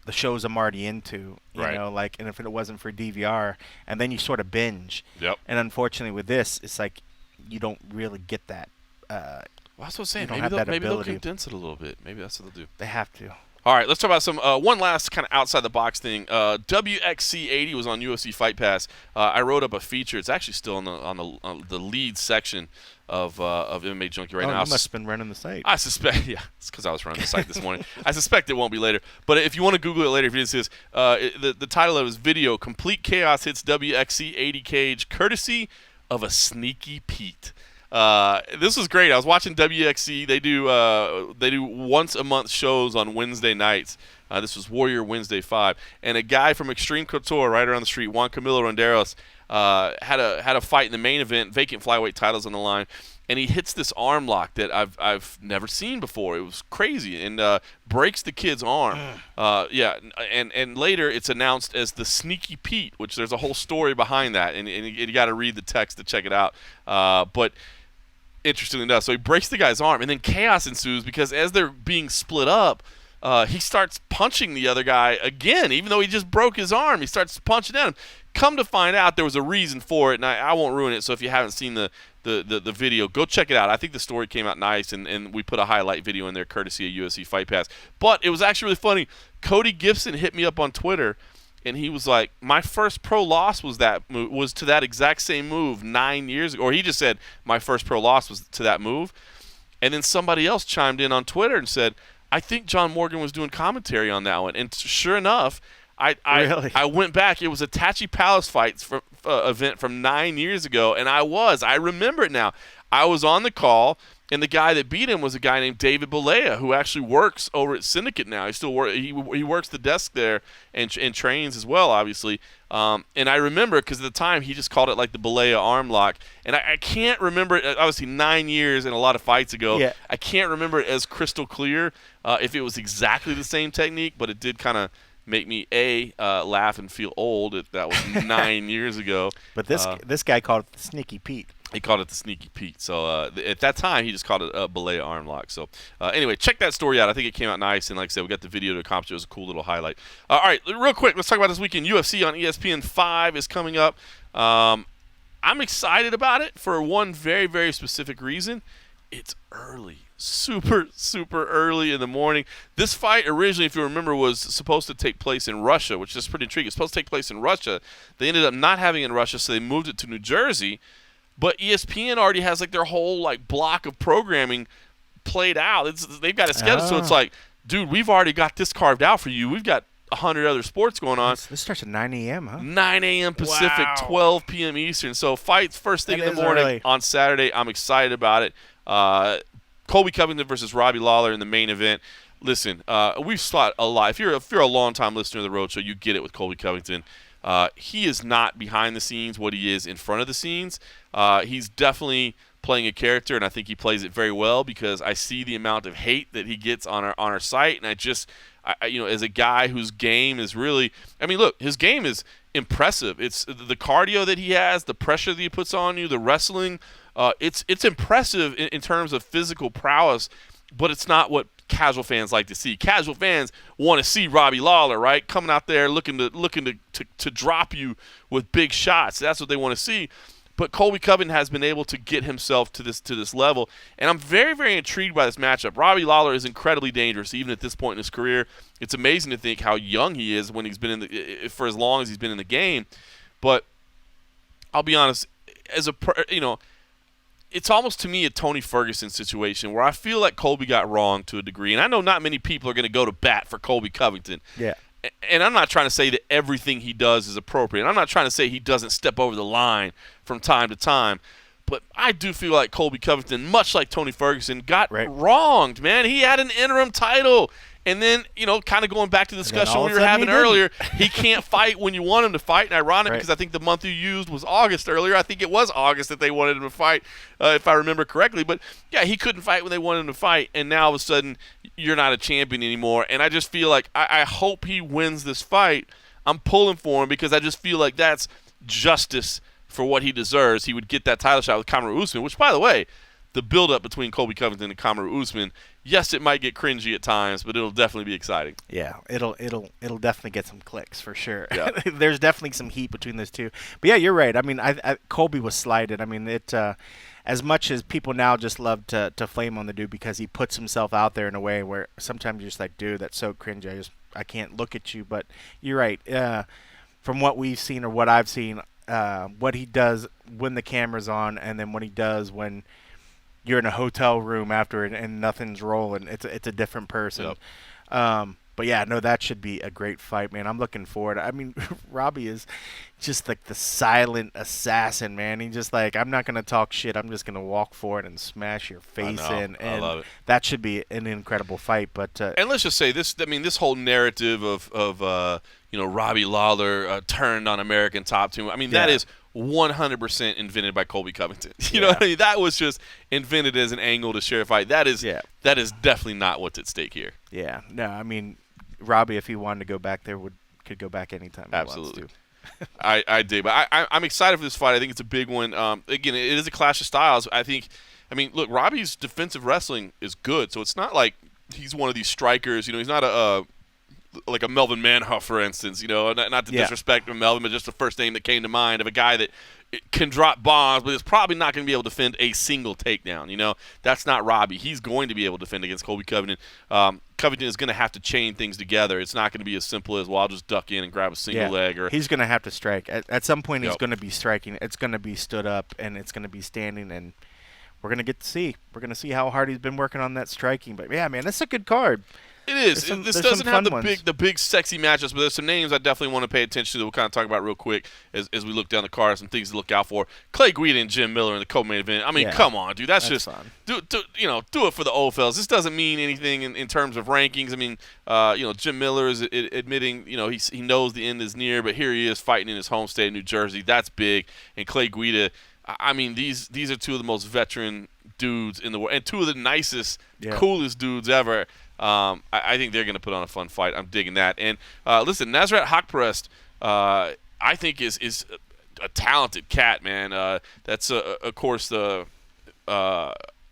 the shows I'm already into, you know, like, and if it wasn't for DVR, and then you sort of binge. Yep. And unfortunately with this, it's like you don't really get that. Well, that's what I'm saying. Maybe they'll condense it a little bit. Maybe that's what they'll do. They have to. All right, let's talk about some one last kind of outside the box thing. WXC 80 was on UFC Fight Pass. I wrote up a feature. It's actually still on the lead section of MMA Junkie right now. You must have been running the site. I suspect, yeah, it's because I was running the site this morning. I suspect it won't be later. But if you want to Google it later, if you didn't see this, the title of his video: "Complete Chaos Hits WXC 80 Cage, Courtesy of a Sneaky Pete." This was great. I was watching WXC. They do once a month shows on Wednesday nights. This was Warrior Wednesday 5, and a guy from Extreme Couture right around the street, Juan Camilo Ronderos, had a fight in the main event, vacant flyweight titles on the line, and he hits this arm lock that I've never seen before. It was crazy, and breaks the kid's arm. And later it's announced as the Sneaky Pete, which there's a whole story behind that, and you got to read the text to check it out. But interestingly enough, so he breaks the guy's arm, and then chaos ensues because as they're being split up, he starts punching the other guy again, even though he just broke his arm. He starts punching at him. Come to find out, there was a reason for it, and I won't ruin it. So if you haven't seen the video, go check it out. I think the story came out nice, and we put a highlight video in there courtesy of UFC Fight Pass. But it was actually really funny. Cody Gibson hit me up on Twitter, and he was like, my first pro loss was to that exact same move 9 years ago. Or he just said, my first pro loss was to that move. And then somebody else chimed in on Twitter and said, I think John Morgan was doing commentary on that one. And sure enough, I went back. It was a Tachi Palace fight event from 9 years ago, and I remember it now. I was on the call, and the guy that beat him was a guy named David Balea, who actually works over at Syndicate now. He works the desk there and trains as well, obviously. And I remember because at the time he just called it like the Balea arm lock, and I can't remember it. Obviously 9 years and a lot of fights ago. Yeah. I can't remember it as crystal clear if it was exactly the same technique, but it did kind of make me laugh and feel old. That was 9 years ago. But this guy called it the Sneaky Pete. He called it the Sneaky Pete. So at that time, he just called it a Balea arm lock. So anyway, check that story out. I think it came out nice. And like I said, we got the video to accomplish. It was a cool little highlight. All right, real quick, let's talk about this weekend. UFC on ESPN 5 is coming up. I'm excited about it for one very, very specific reason. It's early. Super, super early in the morning. This fight originally, if you remember, was supposed to take place in Russia, which is pretty intriguing. It's supposed to take place in Russia. They ended up not having it in Russia, so they moved it to New Jersey. But ESPN already has like their whole like block of programming played out. They've got a schedule, so it's like, dude, we've already got this carved out for you. We've got 100 other sports going on. This starts at 9 a.m., huh? 9 a.m. Pacific, 12 p.m. Eastern. So fights first thing in the morning on Saturday. I'm excited about it. Colby Covington versus Robbie Lawler in the main event. Listen, we've spot a lot. If you're a long-time listener of the Roadshow, you get it with Colby Covington. He is not behind the scenes what he is in front of the scenes. He's definitely playing a character, and I think he plays it very well because I see the amount of hate that he gets on our site, and I as a guy whose game is really, look, his game is impressive. It's the cardio that he has, the pressure that he puts on you, the wrestling. It's impressive in terms of physical prowess, but it's not what casual fans like to see. Casual fans want to see Robbie Lawler, right, coming out there looking to drop you with big shots. That's what they want to see. But Colby Covington has been able to get himself to this level, and I'm very, very intrigued by this matchup. Robbie Lawler is incredibly dangerous, even at this point in his career. It's amazing to think how young he is when he's been for as long as he's been in the game. But I'll be honest, it's almost to me a Tony Ferguson situation where I feel like Colby got wrong to a degree. And I know not many people are going to go to bat for Colby Covington. Yeah. And I'm not trying to say that everything he does is appropriate. I'm not trying to say he doesn't step over the line from time to time. But I do feel like Colby Covington, much like Tony Ferguson, got wronged, man. He had an interim title. And then, kind of going back to the discussion we were having earlier, he can't fight when you want him to fight. And ironic, because I think the month you used was August earlier. I think it was August that they wanted him to fight, if I remember correctly. But, yeah, he couldn't fight when they wanted him to fight. And now, all of a sudden, you're not a champion anymore. And I just feel like I hope he wins this fight. I'm pulling for him because I just feel like that's justice for what he deserves. He would get that title shot with Kamaru Usman, which, by the way, the build-up between Colby Covington and Kamaru Usman, yes, it might get cringy at times, but it'll definitely be exciting. Yeah, it'll definitely get some clicks for sure. Yeah. There's definitely some heat between those two. But yeah, you're right. I mean, Colby was slighted. I mean, as much as people now just love to flame on the dude because he puts himself out there in a way where sometimes you're just like, dude, that's so cringy. I can't look at you. But you're right. From what we've seen or what I've seen, what he does when the camera's on, and then what he does when you're in a hotel room after it and nothing's rolling, it's a different person. Yep. But yeah, no, that should be a great fight, man. I'm looking forward. I mean, Robbie is just like the silent assassin, man. He's just like, I'm not gonna talk shit. I'm just gonna walk forward and smash your face in. And I love it. That should be an incredible fight. But and let's just say this. I mean, this whole narrative of Robbie Lawler turned on American Top Team. I mean, that is 100% invented by Colby Covington. You know what I mean? That was just invented as an angle to share a fight. That is definitely not what's at stake here. Yeah. No, I mean, Robbie, if he wanted to go back there, could go back anytime. Absolutely. He wants to. I dig, but I'm excited for this fight. I think it's a big one. Again, it is a clash of styles. I mean, look, Robbie's defensive wrestling is good, so it's not like he's one of these strikers. He's not like a Melvin Manhoff, for instance. Not to disrespect Melvin, but just the first name that came to mind of a guy that can drop bombs, but is probably not going to be able to defend a single takedown. That's not Robbie. He's going to be able to defend against Colby Covington. Covington is going to have to chain things together. It's not going to be as simple as, well, I'll just duck in and grab a single leg. Or he's going to have to strike. At some point, he's going to be striking. It's going to be stood up, and it's going to be standing, and we're going to get to see. We're going to see how hard he's been working on that striking. But, yeah, man, that's a good card. It is. This doesn't have the big sexy matchups, but there's some names I definitely want to pay attention to that we'll kind of talk about real quick as we look down the card. Some things to look out for. Clay Guida and Jim Miller in the co-main event. I mean, come on, dude. That's just fun. Do it for the old fellas. This doesn't mean anything in terms of rankings. I mean, Jim Miller is admitting, he knows the end is near, but here he is fighting in his home state of New Jersey. That's big. And Clay Guida, I mean, these are two of the most veteran dudes in the world and two of the nicest, coolest dudes ever. I think they're going to put on a fun fight. I'm digging that. And listen, Nasrat Haqparast, I think is a talented cat, man. That's of course the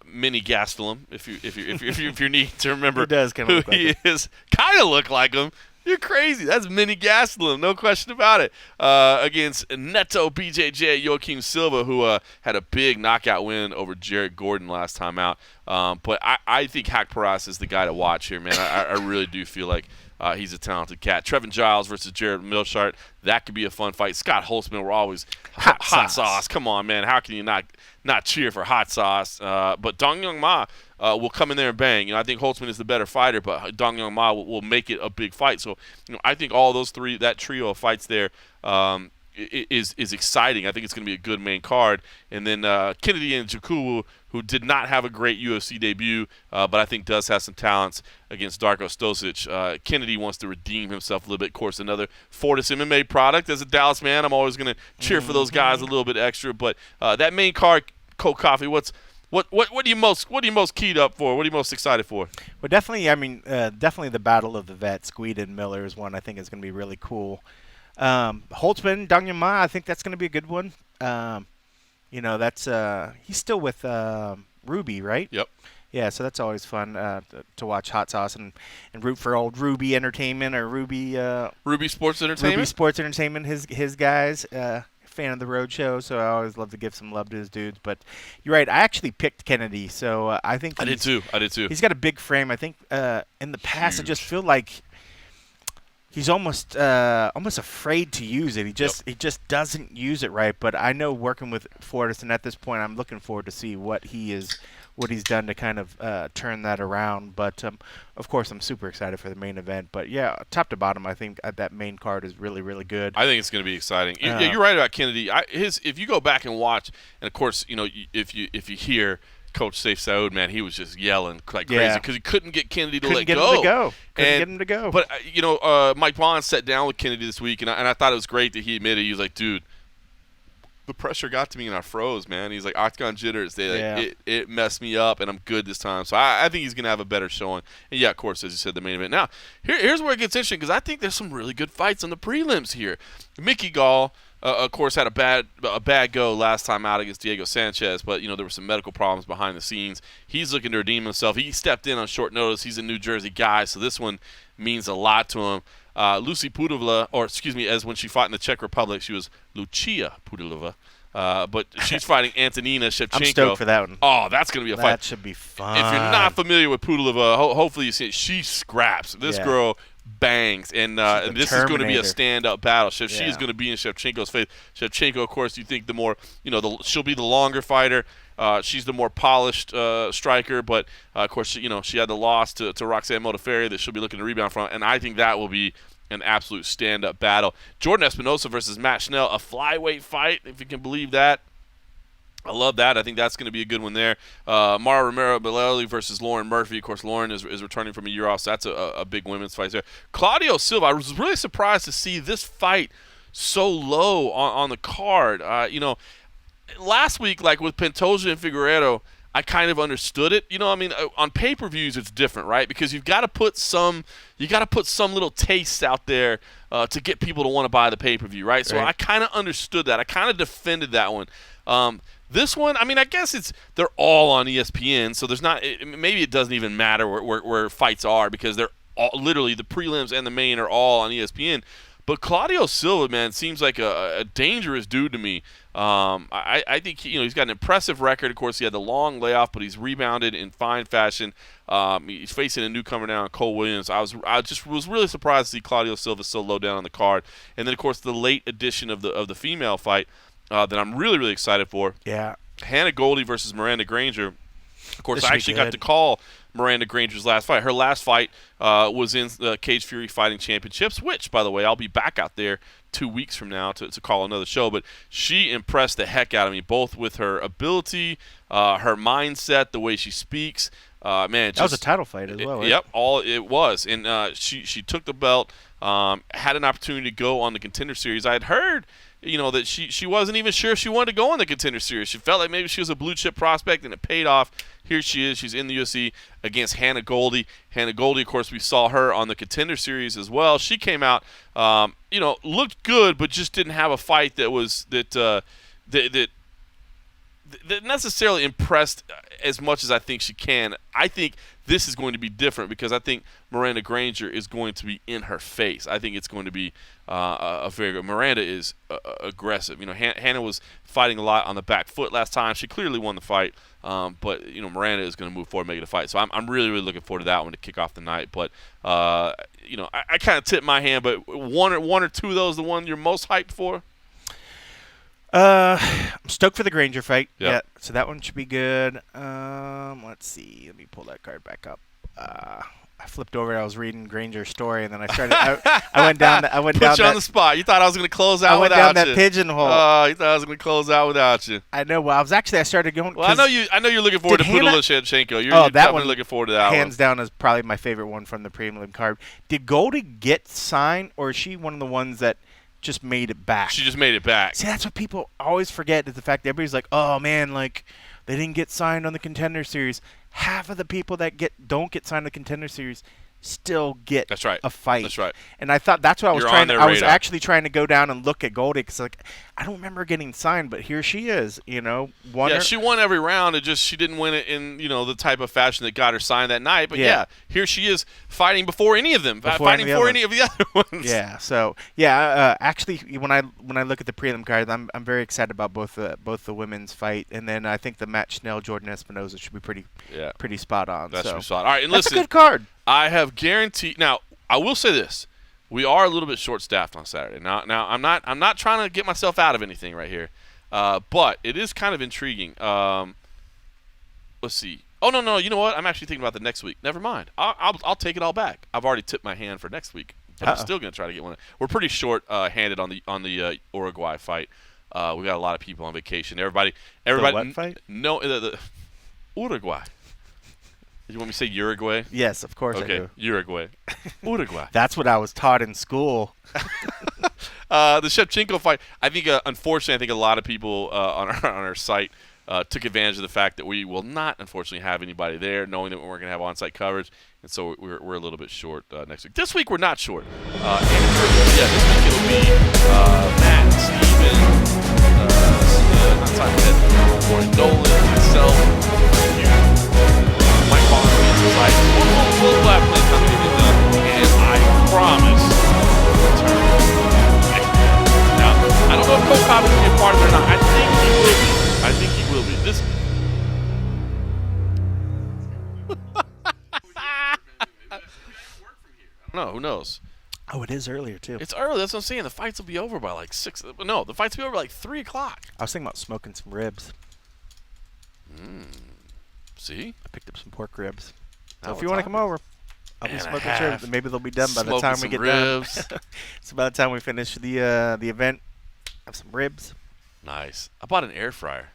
mini Gastelum. If you need to remember he does who he is, kind of look like him. You're crazy. That's mini Gastelum, no question about it. Against Neto BJJ Joaquim Silva, who had a big knockout win over Jared Gordon last time out. But I think Haqparast is the guy to watch here, man. I really do feel like he's a talented cat. Trevin Giles versus Jared Milshart. That could be a fun fight. Scott Holtzman, we're always hot sauce. Come on, man. How can you not cheer for hot sauce? But Dong Young Ma will come in there and bang. I think Holtzman is the better fighter, but Dong Young Ma will make it a big fight. So, I think all those three, that trio of fights there, is exciting. I think it's going to be a good main card. And then Kennedy Njoku, who did not have a great UFC debut, but I think does have some talents against Darko Stosic. Kennedy wants to redeem himself a little bit. Of course, another Fortis MMA product. As a Dallas man, I'm always going to cheer for those guys a little bit extra. But that main card, Cold Coffee, what are you most keyed up for? What are you most excited for? Well, definitely. I mean, definitely the battle of the vets. Guida and Miller is one I think is going to be really cool. Holtzman, Dong Young Ma, I think that's going to be a good one. That's he's still with Ruby, right? Yep. Yeah, so that's always fun to watch Hot Sauce and root for old Ruby Entertainment or Ruby Sports Entertainment. Ruby Sports Entertainment, his guys. Fan of the Roadshow, so I always love to give some love to his dudes. But you're right, I actually picked Kennedy, so I think I did too. He's got a big frame. I think in the past, I just feel like he's almost afraid to use it. He just doesn't use it right. But I know working with Fortis, and at this point, I'm looking forward to see what he's done to kind of turn that around. But of course, I'm super excited for the main event. But yeah, top to bottom, I think that main card is really, really good. I think it's going to be exciting. You're right about Kennedy. If you go back and watch, and of course, if you hear Coach Saif Saud, man, he was just yelling like crazy because he couldn't get Kennedy to let go. Couldn't get him to go. But Mike Bond sat down with Kennedy this week, and I thought it was great that he admitted. He was like, dude, the pressure got to me and I froze, man. He's like, octagon jitters. It messed me up, and I'm good this time. So I think he's going to have a better showing. And, yeah, of course, as you said, the main event. Now, here's where it gets interesting because I think there's some really good fights on the prelims here. Mickey Gall of course, had a bad go last time out against Diego Sanchez, but there were some medical problems behind the scenes. He's looking to redeem himself. He stepped in on short notice. He's a New Jersey guy, so this one means a lot to him. Lucy Pudilova, or excuse me, as when she fought in the Czech Republic, she was Lucia Pudilova. But she's fighting Antonina Shevchenko. I'm stoked for that one. Oh, that's going to be a fight. That should be fun. If you're not familiar with Pudilova, hopefully you see it. She scraps. This girl bangs, and this is going to be a stand-up battle. She is going to be in Shevchenko's face. Shevchenko, of course, you think the more, she'll be the longer fighter. She's the more polished striker, but of course, she had the loss to Roxanne Modafferi that she'll be looking to rebound from, and I think that will be an absolute stand-up battle. Jordan Espinosa versus Matt Schnell, a flyweight fight, if you can believe that. I love that. I think that's going to be a good one there. Mara Romero-Belelli versus Lauren Murphy. Of course, Lauren is returning from a year off, so that's a big women's fight there. Claudio Silva, I was really surprised to see this fight so low on the card. Last week, like with Pantoja and Figueiredo, I kind of understood it. On pay-per-views it's different, right? Because you've got to put some little taste out there to get people to want to buy the pay-per-view, right? So I kind of understood that. I kind of defended that one. This one, I guess they're all on ESPN, so there's not. Maybe it doesn't even matter where fights are because they're all, literally the prelims and the main are all on ESPN. But Claudio Silva, man, seems like a dangerous dude to me. I think he's got an impressive record. Of course, he had the long layoff, but he's rebounded in fine fashion. He's facing a newcomer now, Cole Williams. I just was really surprised to see Claudio Silva so low down on the card. And then, of course, the late addition of the female fight that I'm really, really excited for. Yeah. Hannah Goldie versus Miranda Granger. Of course, I actually got to call Miranda Granger's last fight. Her last fight was in the Cage Fury Fighting Championships, which, by the way, I'll be back out there 2 weeks from now to call another show. But she impressed the heck out of me, both with her ability, her mindset, the way she speaks. Man, that was a title fight as well, right? Yep, it was. And she took the belt, had an opportunity to go on the Contender Series. I had heard that she wasn't even sure if she wanted to go on the Contender Series. She felt like maybe she was a blue chip prospect, and it paid off. Here she is. She's in the UFC against Hannah Goldie. Hannah Goldie, of course, we saw her on the Contender Series as well. She came out, looked good, but just didn't have a fight that was that necessarily impressed as much as I think she can. I think this is going to be different because I think Miranda Granger is going to be in her face. I think it's going to be a very good. Miranda is aggressive. Hannah was fighting a lot on the back foot last time. She clearly won the fight, but Miranda is going to move forward and make it a fight. So I'm really, really looking forward to that one to kick off the night. But I kind of tip my hand. But one or two of those, the one you're most hyped for? I'm stoked for the Granger fight. Yep. Yeah, so that one should be good. Let's see. Let me pull that card back up. I flipped over. I was reading Granger's story, and then I started. I went down. I went Put down you on the spot. You thought I was going to close out without you. I went down that pigeonhole. Oh, you thought I was going to close out without you. I know. Well, I started going. Well, I know you're looking forward to Pudilova Shevchenko. You're that definitely one, looking forward to that one. Hands down is probably my favorite one from the prelim card. Did Goldie get signed, or is she one of the ones that just made it back? She just made it back. See, that's what people always forget, is the fact that everybody's like, oh man, like they didn't get signed on the Contender Series. Half of the people that don't get signed on the Contender Series still get a fight. That's right. And I thought that's what I was trying to. I was actually trying to go down and look at Goldie because I don't remember getting signed, but here she is. She won every round. She didn't win it in the type of fashion that got her signed that night. But here she is fighting before any of them, fighting before any of the other ones. Yeah. So actually, when I look at the prelim cards, I'm very excited about both the women's fight, and then I think the Matt Schnell Jordan Espinosa should be pretty spot on. That should be spot on. All right, and that's listen, a good card. I have guaranteed. Now, I will say this: we are a little bit short-staffed on Saturday. Now, I'm not trying to get myself out of anything right here, but it is kind of intriguing. Let's see. Oh no! You know what? I'm actually thinking about the next week. Never mind. I'll take it all back. I've already tipped my hand for next week, but I'm still going to try to get one. We're pretty short-handed on the Uruguay fight. We got a lot of people on vacation. Everybody. The what fight? No, the Uruguay. You want me to say Uruguay? Yes, of course I do. Uruguay. Uruguay. That's what I was taught in school. The Shevchenko fight, I think, unfortunately, a lot of people on our site took advantage of the fact that we will not, unfortunately, have anybody there, knowing that we weren't going to have on-site coverage, and so we're a little bit short next week. This week we're not short. This week it'll be Matt, Steven, Nolan, myself, you, Mike Paul, we'll have plenty of time to get it done, and I promise to return. Now, I don't know if Coach Cobb is going to be a part of it or not. I think he will be. This. No, who knows? Oh, it is earlier too. It's early. That's what I'm saying. The fights will be over by like 6. No, the fights will be over by like 3 o'clock. I was thinking about smoking some ribs. See? I picked up some pork ribs. So Now if you want to come over, I'll be smoking ribs. Maybe they'll be done by the time we get ribs. done. So by the time we finish the event, have some ribs. Nice. I bought an air fryer.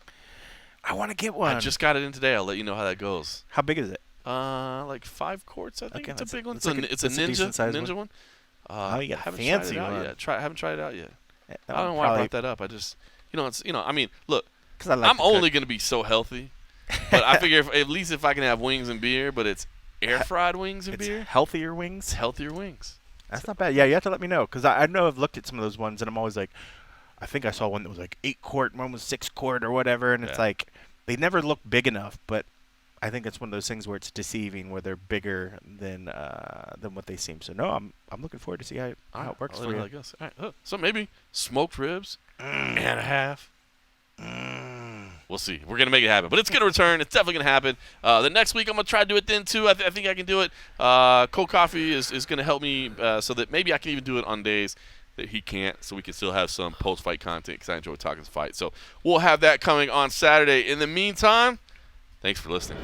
I want to get one. I just got it in today. I'll let you know how that goes. How big is it? like 5 quarts, I think. Okay, it's a big one. It's a Ninja one. Oh, you got a haven't fancy tried it out one. yet. Haven't tried it out yet. Yeah, I don't know why I brought that up. I just, I mean, look, 'Cause I like I'm to only cook. going to be so healthy, but I figure at least if I can have wings and beer, but it's air fried wings and It's beer. healthier wings. It's healthier wings. That's not bad. Yeah, you have to let me know because I know I've looked at some of those ones and I'm always like, I think I saw one that was like 8 quart, one was 6 quart or whatever, and it's like they never look big enough. But I think it's one of those things where it's deceiving, where they're bigger than what they seem. So no, I'm looking forward to see how it works for you. All right. So maybe smoked ribs and a half. We'll see. We're gonna make it happen, but it's gonna return. It's definitely gonna happen. The next week I'm gonna try to do it then too. I think I can do it. Cold Coffee is gonna help me so that maybe I can even do it on days that he can't, so we can still have some post-fight content because I enjoy talking fight. So we'll have that coming on Saturday. In the meantime, thanks for listening.